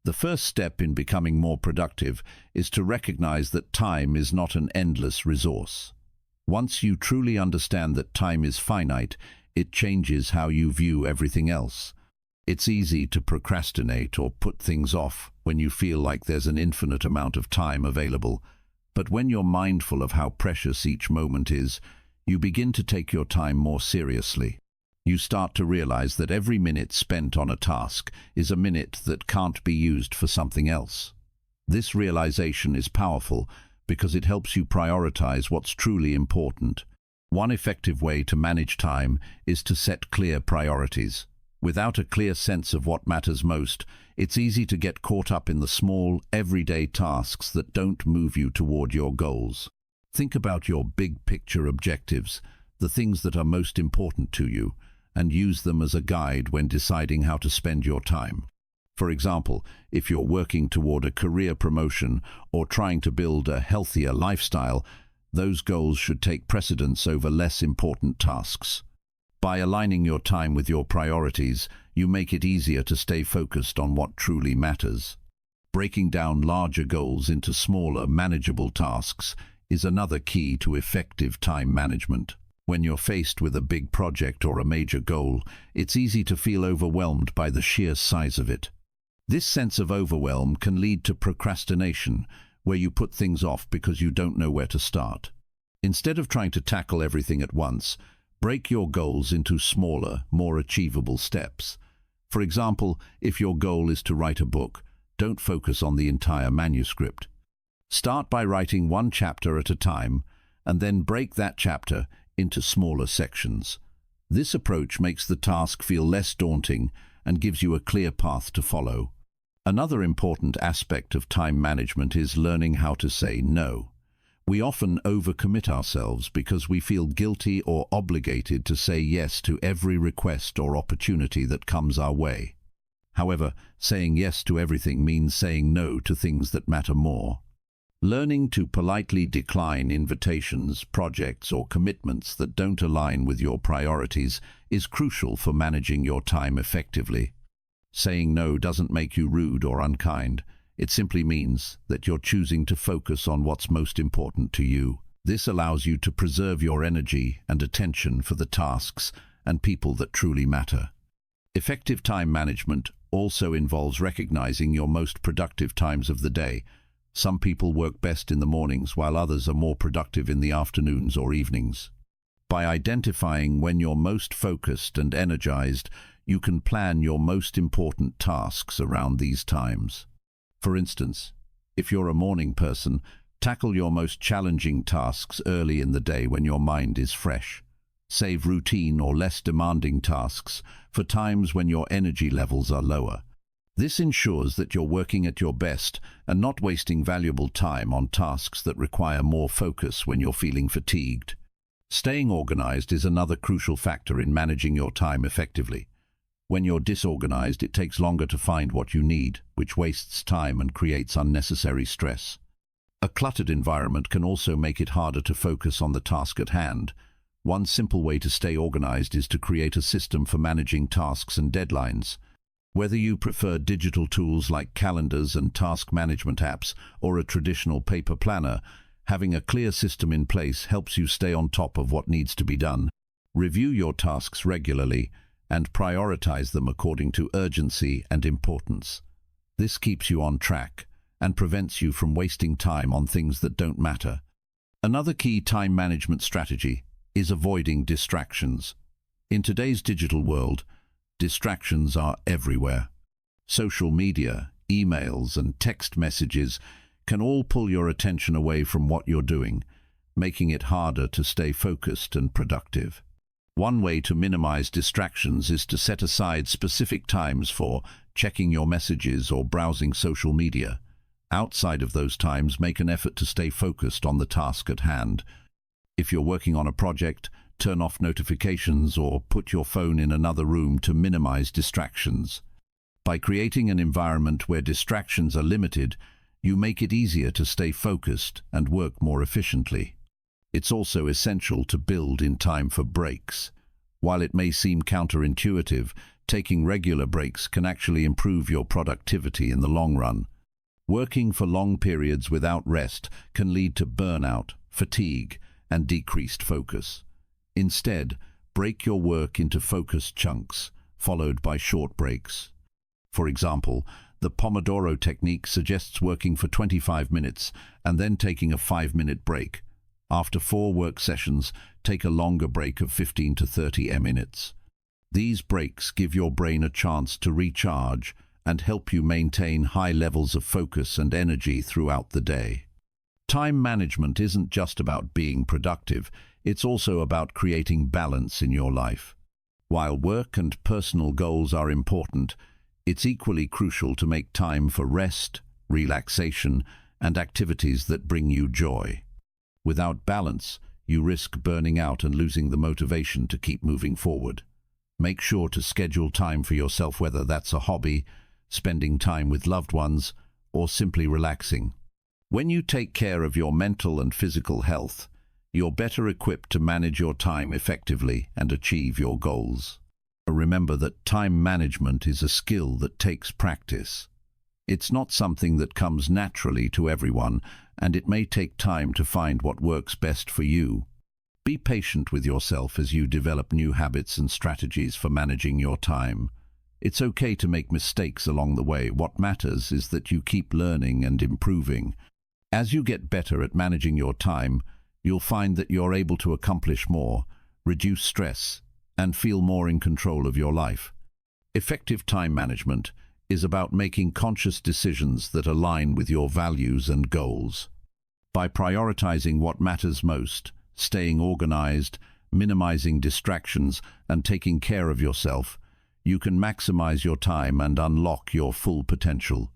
The first step in becoming more productive is to recognize that time is not an endless resource. Once you truly understand that time is finite, it changes how you view everything else. It's easy to procrastinate or put things off when you feel like there's an infinite amount of time available. But when you're mindful of how precious each moment is, you begin to take your time more seriously. You start to realize that every minute spent on a task is a minute that can't be used for something else. This realization is powerful because it helps you prioritize what's truly important. One effective way to manage time is to set clear priorities. Without a clear sense of what matters most, it's easy to get caught up in the small, everyday tasks that don't move you toward your goals. Think about your big picture objectives, the things that are most important to you, and use them as a guide when deciding how to spend your time. For example, if you're working toward a career promotion or trying to build a healthier lifestyle, those goals should take precedence over less important tasks. By aligning your time with your priorities, you make it easier to stay focused on what truly matters. Breaking down larger goals into smaller, manageable tasks is another key to effective time management. When you're faced with a big project or a major goal, it's easy to feel overwhelmed by the sheer size of it. This sense of overwhelm can lead to procrastination, where you put things off because you don't know where to start. Instead of trying to tackle everything at once, Break your goals into smaller, more achievable steps. For example, if your goal is to write a book, don't focus on the entire manuscript. Start by writing one chapter at a time, and then break that chapter into smaller sections. This approach makes the task feel less daunting and gives you a clear path to follow. Another important aspect of time management is learning how to say no. We often overcommit ourselves because we feel guilty or obligated to say yes to every request or opportunity that comes our way. However, saying yes to everything means saying no to things that matter more. Learning to politely decline invitations, projects, or commitments that don't align with your priorities is crucial for managing your time effectively. Saying no doesn't make you rude or unkind. It simply means that you're choosing to focus on what's most important to you. This allows you to preserve your energy and attention for the tasks and people that truly matter. Effective time management also involves recognizing your most productive times of the day. Some people work best in the mornings, while others are more productive in the afternoons or evenings. By identifying when you're most focused and energized, you can plan your most important tasks around these times. For instance, if you're a morning person, tackle your most challenging tasks early in the day when your mind is fresh. Save routine or less demanding tasks for times when your energy levels are lower. This ensures that you're working at your best and not wasting valuable time on tasks that require more focus when you're feeling fatigued. Staying organized is another crucial factor in managing your time effectively. When you're disorganized, it takes longer to find what you need, which wastes time and creates unnecessary stress. A cluttered environment can also make it harder to focus on the task at hand. One simple way to stay organized is to create a system for managing tasks and deadlines. Whether you prefer digital tools like calendars and task management apps or a traditional paper planner, having a clear system in place helps you stay on top of what needs to be done. Review your tasks regularly and prioritize them according to urgency and importance. This keeps you on track and prevents you from wasting time on things that don't matter. Another key time management strategy is avoiding distractions. In today's digital world, distractions are everywhere. Social media, emails, and text messages can all pull your attention away from what you're doing, making it harder to stay focused and productive. One way to minimize distractions is to set aside specific times for checking your messages or browsing social media. Outside of those times, make an effort to stay focused on the task at hand. If you're working on a project, turn off notifications or put your phone in another room to minimize distractions. By creating an environment where distractions are limited, you make it easier to stay focused and work more efficiently. It's also essential to build in time for breaks. While it may seem counterintuitive, taking regular breaks can actually improve your productivity in the long run. Working for long periods without rest can lead to burnout, fatigue, and decreased focus. Instead, break your work into focused chunks, followed by short breaks. For example, the Pomodoro technique suggests working for 25 minutes and then taking a 5-minute break. After 4 work sessions, take a longer break of 15 to 30 minutes. These breaks give your brain a chance to recharge and help you maintain high levels of focus and energy throughout the day. Time management isn't just about being productive, it's also about creating balance in your life. While work and personal goals are important, it's equally crucial to make time for rest, relaxation, and activities that bring you joy. Without balance, you risk burning out and losing the motivation to keep moving forward. Make sure to schedule time for yourself, whether that's a hobby, spending time with loved ones, or simply relaxing. When you take care of your mental and physical health, you're better equipped to manage your time effectively and achieve your goals. Remember that time management is a skill that takes practice. It's not something that comes naturally to everyone, and it may take time to find what works best for you. Be patient with yourself as you develop new habits and strategies for managing your time. It's okay to make mistakes along the way. What matters is that you keep learning and improving. As you get better at managing your time, you'll find that you're able to accomplish more, reduce stress, and feel more in control of your life. Effective time management is about making conscious decisions that align with your values and goals. By prioritizing what matters most, staying organized, minimizing distractions, and taking care of yourself, you can maximize your time and unlock your full potential.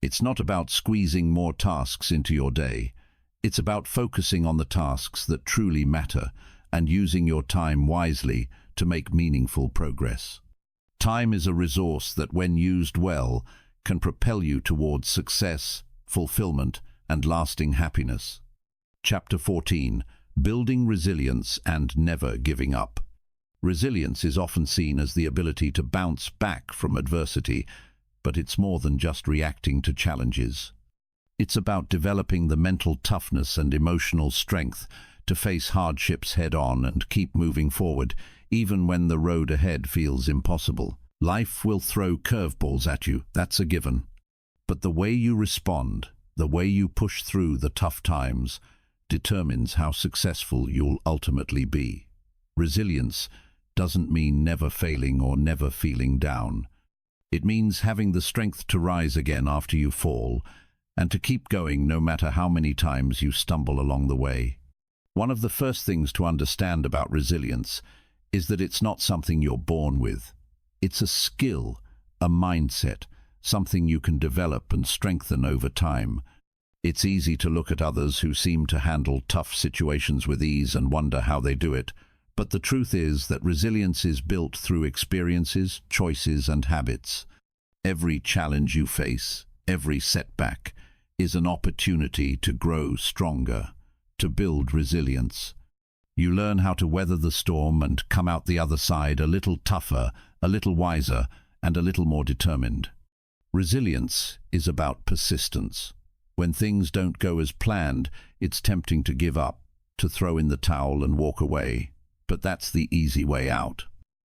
It's not about squeezing more tasks into your day. It's about focusing on the tasks that truly matter and using your time wisely to make meaningful progress. Time is a resource that, when used well, can propel you towards success, fulfillment, and lasting happiness. Chapter 14. Building Resilience and Never Giving Up. Resilience is often seen as the ability to bounce back from adversity, but it's more than just reacting to challenges. It's about developing the mental toughness and emotional strength to face hardships head-on and keep moving forward, even when the road ahead feels impossible. Life will throw curveballs at you, that's a given. But the way you respond, the way you push through the tough times, determines how successful you'll ultimately be. Resilience doesn't mean never failing or never feeling down. It means having the strength to rise again after you fall, and to keep going no matter how many times you stumble along the way. One of the first things to understand about resilience is that it's not something you're born with. It's a skill, a mindset, something you can develop and strengthen over time. It's easy to look at others who seem to handle tough situations with ease and wonder how they do it, but the truth is that resilience is built through experiences, choices, and habits. Every challenge you face, every setback, is an opportunity to grow stronger, to build resilience. You learn how to weather the storm and come out the other side a little tougher, a little wiser, and a little more determined. Resilience is about persistence. When things don't go as planned, it's tempting to give up, to throw in the towel and walk away. But that's the easy way out.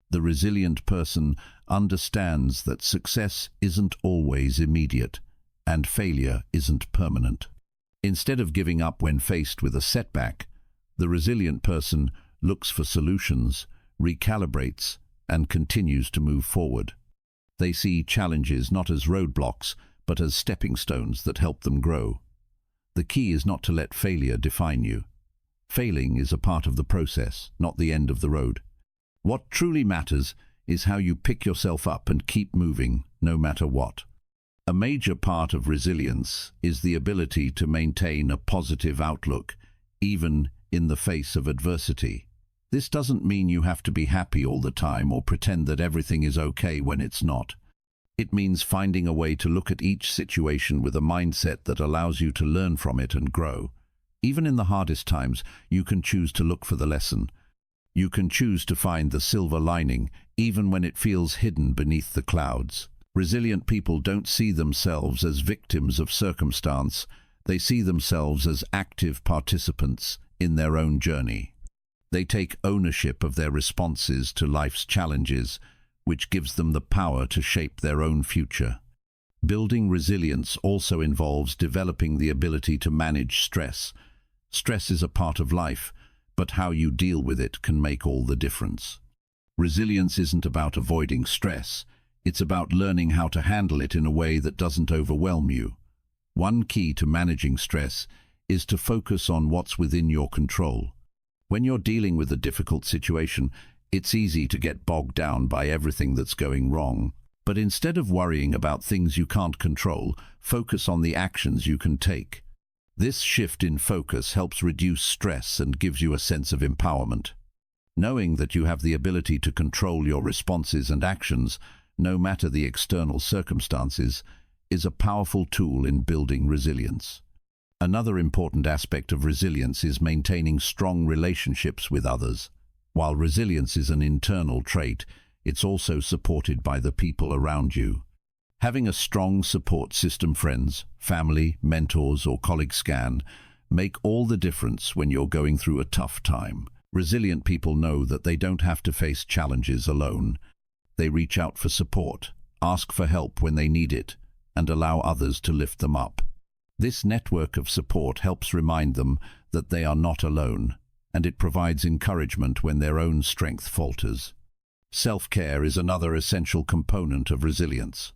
The resilient person understands that success isn't always immediate, and failure isn't permanent. Instead of giving up when faced with a setback, the resilient person looks for solutions, recalibrates, and continues to move forward. They see challenges not as roadblocks, but as stepping stones that help them grow. The key is not to let failure define you. Failing is a part of the process, not the end of the road. What truly matters is how you pick yourself up and keep moving, no matter what. A major part of resilience is the ability to maintain a positive outlook, even in the face of adversity. This doesn't mean you have to be happy all the time or pretend that everything is okay when it's not. It means finding a way to look at each situation with a mindset that allows you to learn from it and grow. Even in the hardest times, you can choose to look for the lesson. You can choose to find the silver lining, even when it feels hidden beneath the clouds. Resilient people don't see themselves as victims of circumstance. They see themselves as active participants in their own journey. They take ownership of their responses to life's challenges, which gives them the power to shape their own future. Building resilience also involves developing the ability to manage stress. Stress is a part of life, but how you deal with it can make all the difference. Resilience isn't about avoiding stress. It's about learning how to handle it in a way that doesn't overwhelm you. One key to managing stress is to focus on what's within your control. When you're dealing with a difficult situation, it's easy to get bogged down by everything that's going wrong. But instead of worrying about things you can't control, focus on the actions you can take. This shift in focus helps reduce stress and gives you a sense of empowerment. Knowing that you have the ability to control your responses and actions, no matter the external circumstances, is a powerful tool in building resilience. Another important aspect of resilience is maintaining strong relationships with others. While resilience is an internal trait, it's also supported by the people around you. Having a strong support system, friends, family, mentors, or colleagues can make all the difference when you're going through a tough time. Resilient people know that they don't have to face challenges alone. They reach out for support, ask for help when they need it, and allow others to lift them up. This network of support helps remind them that they are not alone. and it provides encouragement when their own strength falters. Self-care is another essential component of resilience.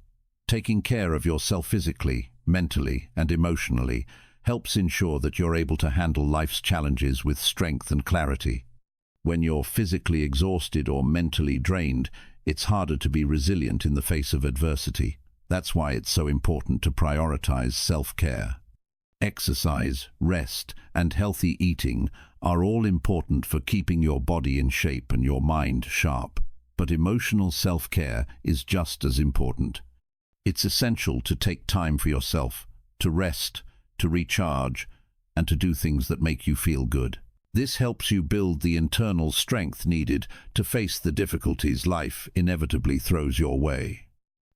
Taking care of yourself physically, mentally, and emotionally helps ensure that you're able to handle life's challenges with strength and clarity. When you're physically exhausted or mentally drained, it's harder to be resilient in the face of adversity. That's why it's so important to prioritize self-care. Exercise, rest, and healthy eating are all important for keeping your body in shape and your mind sharp. But emotional self-care is just as important. It's essential to take time for yourself, to rest, to recharge, and to do things that make you feel good. This helps you build the internal strength needed to face the difficulties life inevitably throws your way.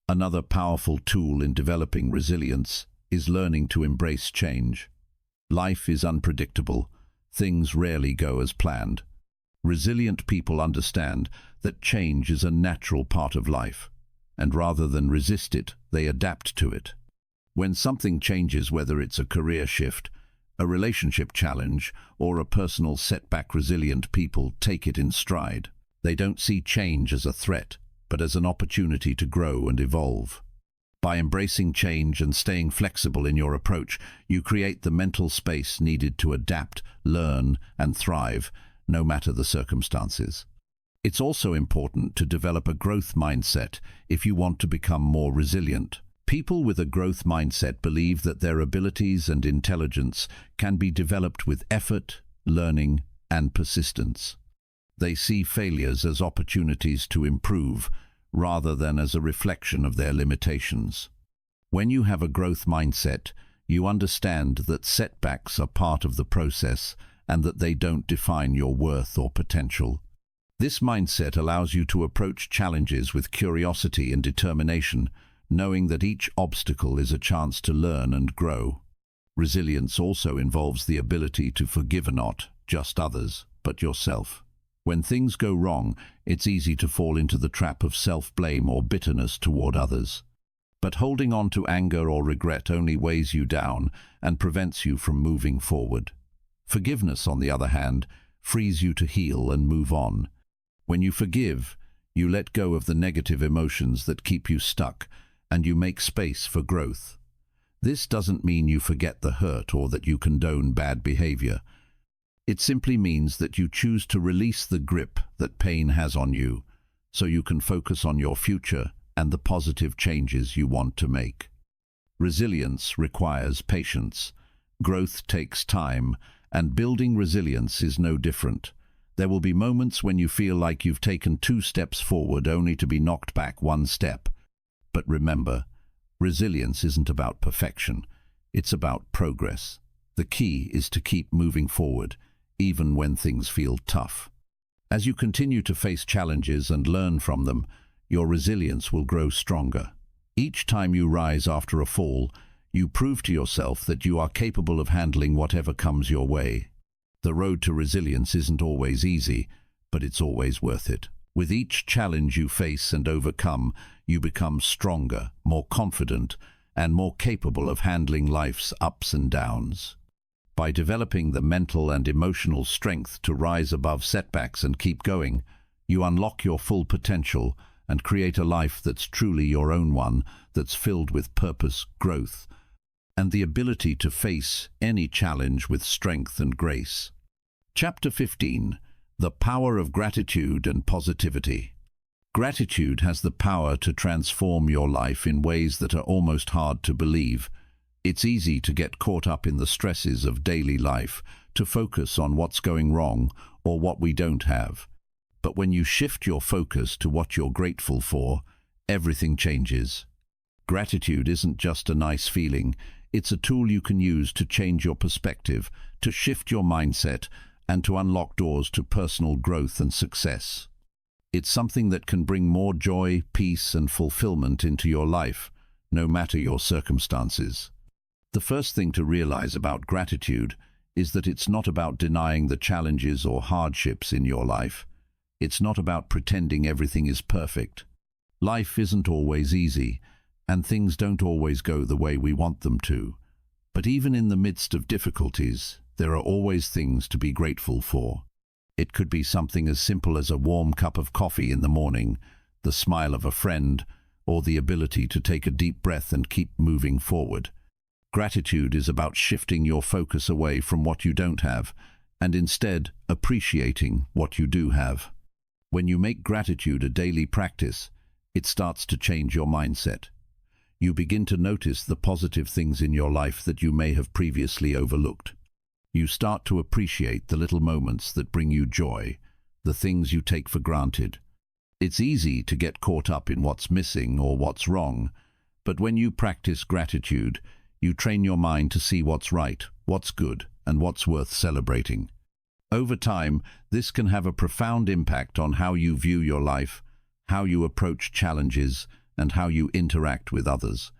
Another powerful tool in developing resilience is learning to embrace change. Life is unpredictable. Things rarely go as planned. Resilient people understand that change is a natural part of life, and rather than resist it, they adapt to it. When something changes, whether it's a career shift, a relationship challenge, or a personal setback, resilient people take it in stride. They don't see change as a threat, but as an opportunity to grow and evolve. By embracing change and staying flexible in your approach, you create the mental space needed to adapt, learn, and thrive, no matter the circumstances. It's also important to develop a growth mindset if you want to become more resilient. People with a growth mindset believe that their abilities and intelligence can be developed with effort, learning, and persistence. They see failures as opportunities to improve, rather than as a reflection of their limitations. When you have a growth mindset, you understand that setbacks are part of the process and that they don't define your worth or potential. This mindset allows you to approach challenges with curiosity and determination, knowing that each obstacle is a chance to learn and grow. Resilience also involves the ability to forgive not just others, but yourself. When things go wrong, it's easy to fall into the trap of self-blame or bitterness toward others. But holding on to anger or regret only weighs you down and prevents you from moving forward. Forgiveness, on the other hand, frees you to heal and move on. When you forgive, you let go of the negative emotions that keep you stuck, and you make space for growth. This doesn't mean you forget the hurt or that you condone bad behavior. It simply means that you choose to release the grip that pain has on you, so you can focus on your future and the positive changes you want to make. Resilience requires patience. Growth takes time, and building resilience is no different. There will be moments when you feel like you've taken 2 steps forward only to be knocked back 1 step. But remember, resilience isn't about perfection. It's about progress. The key is to keep moving forward, even when things feel tough. As you continue to face challenges and learn from them, your resilience will grow stronger. Each time you rise after a fall, you prove to yourself that you are capable of handling whatever comes your way. The road to resilience isn't always easy, but it's always worth it. With each challenge you face and overcome, you become stronger, more confident, and more capable of handling life's ups and downs. By developing the mental and emotional strength to rise above setbacks and keep going, you unlock your full potential and create a life that's truly your own one, that's filled with purpose, growth, and the ability to face any challenge with strength and grace. Chapter 15. The Power of Gratitude and Positivity. Gratitude has the power to transform your life in ways that are almost hard to believe. It's easy to get caught up in the stresses of daily life, to focus on what's going wrong or what we don't have. But when you shift your focus to what you're grateful for, everything changes. Gratitude isn't just a nice feeling, it's a tool you can use to change your perspective, to shift your mindset, and to unlock doors to personal growth and success. It's something that can bring more joy, peace, and fulfillment into your life, no matter your circumstances. The first thing to realize about gratitude is that it's not about denying the challenges or hardships in your life. It's not about pretending everything is perfect. Life isn't always easy, and things don't always go the way we want them to. But even in the midst of difficulties, there are always things to be grateful for. It could be something as simple as a warm cup of coffee in the morning, the smile of a friend, or the ability to take a deep breath and keep moving forward. Gratitude is about shifting your focus away from what you don't have, and instead appreciating what you do have. When you make gratitude a daily practice, it starts to change your mindset. You begin to notice the positive things in your life that you may have previously overlooked. You start to appreciate the little moments that bring you joy, the things you take for granted. It's easy to get caught up in what's missing or what's wrong, but when you practice gratitude, you train your mind to see what's right, what's good, and what's worth celebrating. Over time, this can have a profound impact on how you view your life, how you approach challenges, and how you interact with others.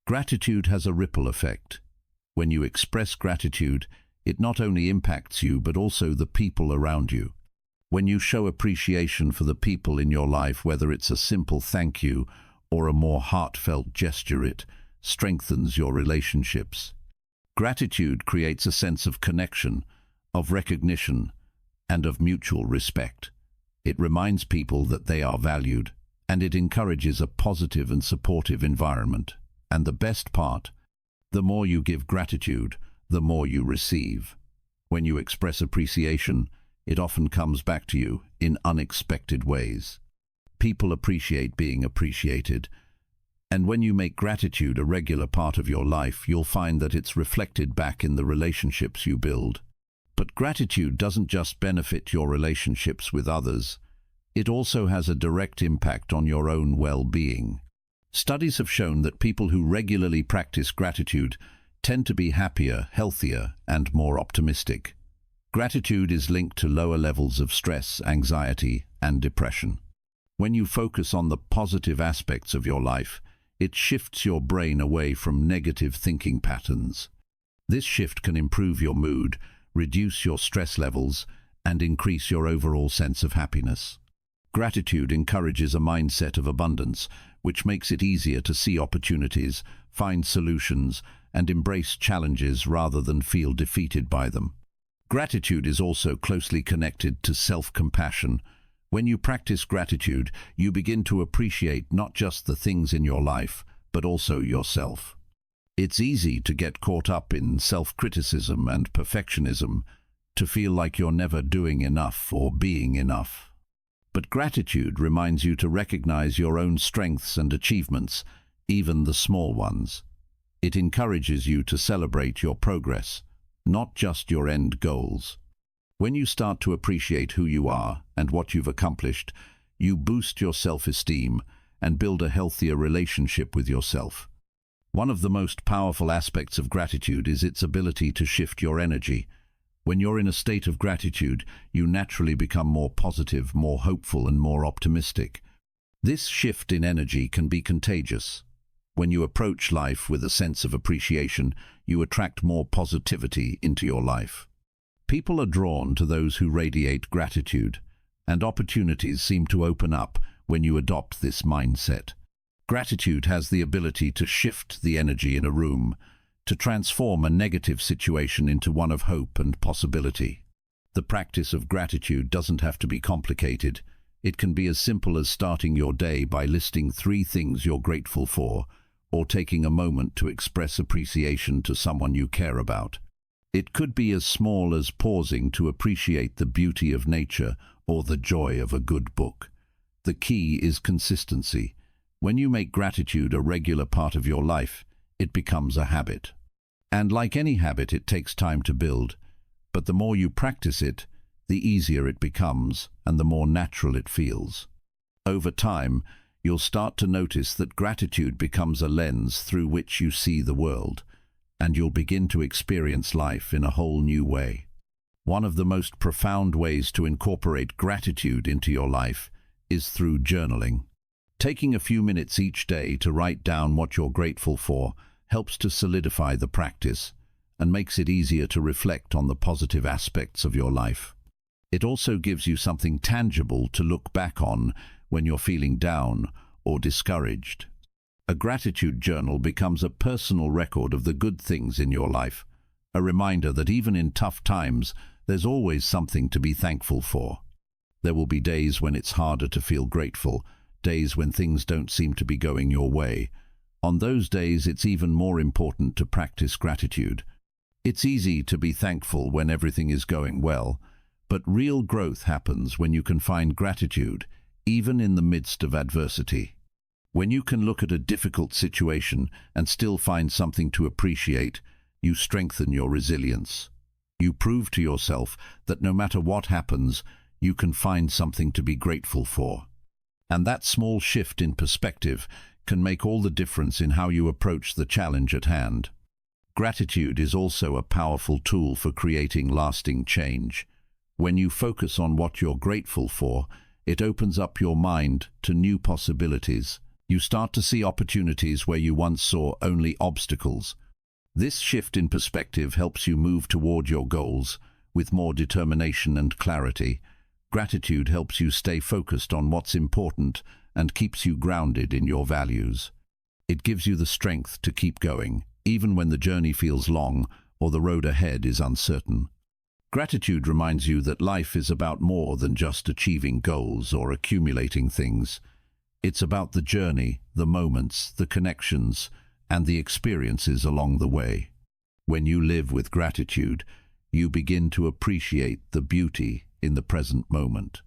Gratitude has a ripple effect. When you express gratitude, it not only impacts you but also the people around you. When you show appreciation for the people in your life, whether it's a simple thank you or a more heartfelt gesture, it strengthens your relationships. Gratitude creates a sense of connection, of recognition, and of mutual respect. It reminds people that they are valued, and it encourages a positive and supportive environment. And the best part, the more you give gratitude, the more you receive. When you express appreciation, it often comes back to you in unexpected ways. People appreciate being appreciated, and when you make gratitude a regular part of your life, you'll find that it's reflected back in the relationships you build. But gratitude doesn't just benefit your relationships with others, it also has a direct impact on your own well-being. Studies have shown that people who regularly practice gratitude tend to be happier, healthier, and more optimistic. Gratitude is linked to lower levels of stress, anxiety, and depression. When you focus on the positive aspects of your life, it shifts your brain away from negative thinking patterns. This shift can improve your mood, reduce your stress levels, and increase your overall sense of happiness. Gratitude encourages a mindset of abundance, which makes it easier to see opportunities, find solutions, and embrace challenges rather than feel defeated by them. Gratitude is also closely connected to self-compassion. When you practice gratitude, you begin to appreciate not just the things in your life, but also yourself. It's easy to get caught up in self-criticism and perfectionism, to feel like you're never doing enough or being enough. But gratitude reminds you to recognize your own strengths and achievements, even the small ones. It encourages you to celebrate your progress, not just your end goals. When you start to appreciate who you are and what you've accomplished, you boost your self-esteem and build a healthier relationship with yourself. One of the most powerful aspects of gratitude is its ability to shift your energy. When you're in a state of gratitude, you naturally become more positive, more hopeful, and more optimistic. This shift in energy can be contagious. When you approach life with a sense of appreciation, you attract more positivity into your life. People are drawn to those who radiate gratitude, and opportunities seem to open up when you adopt this mindset. Gratitude has the ability to shift the energy in a room, to transform a negative situation into one of hope and possibility. The practice of gratitude doesn't have to be complicated. It can be as simple as starting your day by listing 3 things you're grateful for, or taking a moment to express appreciation to someone you care about. It could be as small as pausing to appreciate the beauty of nature or the joy of a good book. The key is consistency. When you make gratitude a regular part of your life, it becomes a habit. And like any habit, it takes time to build, but the more you practice it, the easier it becomes and the more natural it feels. Over time, you'll start to notice that gratitude becomes a lens through which you see the world, and you'll begin to experience life in a whole new way. One of the most profound ways to incorporate gratitude into your life is through journaling. Taking a few minutes each day to write down what you're grateful for helps to solidify the practice and makes it easier to reflect on the positive aspects of your life. It also gives you something tangible to look back on when you're feeling down or discouraged. A gratitude journal becomes a personal record of the good things in your life, a reminder that even in tough times, there's always something to be thankful for. There will be days when it's harder to feel grateful, days when things don't seem to be going your way. On those days, it's even more important to practice gratitude. It's easy to be thankful when everything is going well, but real growth happens when you can find gratitude, even in the midst of adversity. When you can look at a difficult situation and still find something to appreciate, you strengthen your resilience. You prove to yourself that no matter what happens, you can find something to be grateful for. And that small shift in perspective can make all the difference in how you approach the challenge at hand. Gratitude is also a powerful tool for creating lasting change. When you focus on what you're grateful for, it opens up your mind to new possibilities. You start to see opportunities where you once saw only obstacles. This shift in perspective helps you move toward your goals with more determination and clarity. Gratitude helps you stay focused on what's important and keeps you grounded in your values. It gives you the strength to keep going, even when the journey feels long or the road ahead is uncertain. Gratitude reminds you that life is about more than just achieving goals or accumulating things. It's about the journey, the moments, the connections, and the experiences along the way. When you live with gratitude, you begin to appreciate the beauty in the present moment.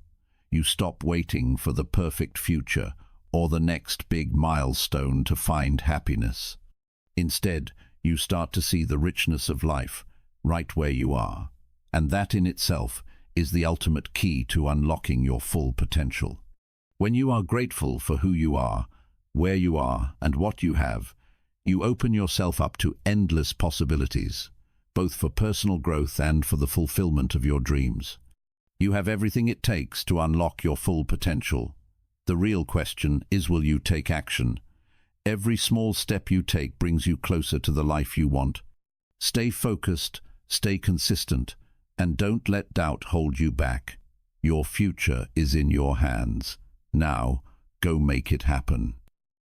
You stop waiting for the perfect future or the next big milestone to find happiness. Instead, you start to see the richness of life right where you are, and that in itself is the ultimate key to unlocking your full potential. When you are grateful for who you are, where you are, and what you have, you open yourself up to endless possibilities, both for personal growth and for the fulfillment of your dreams. You have everything it takes to unlock your full potential. The real question is, will you take action? Every small step you take brings you closer to the life you want. Stay focused, stay consistent, and don't let doubt hold you back. Your future is in your hands. Now, go make it happen.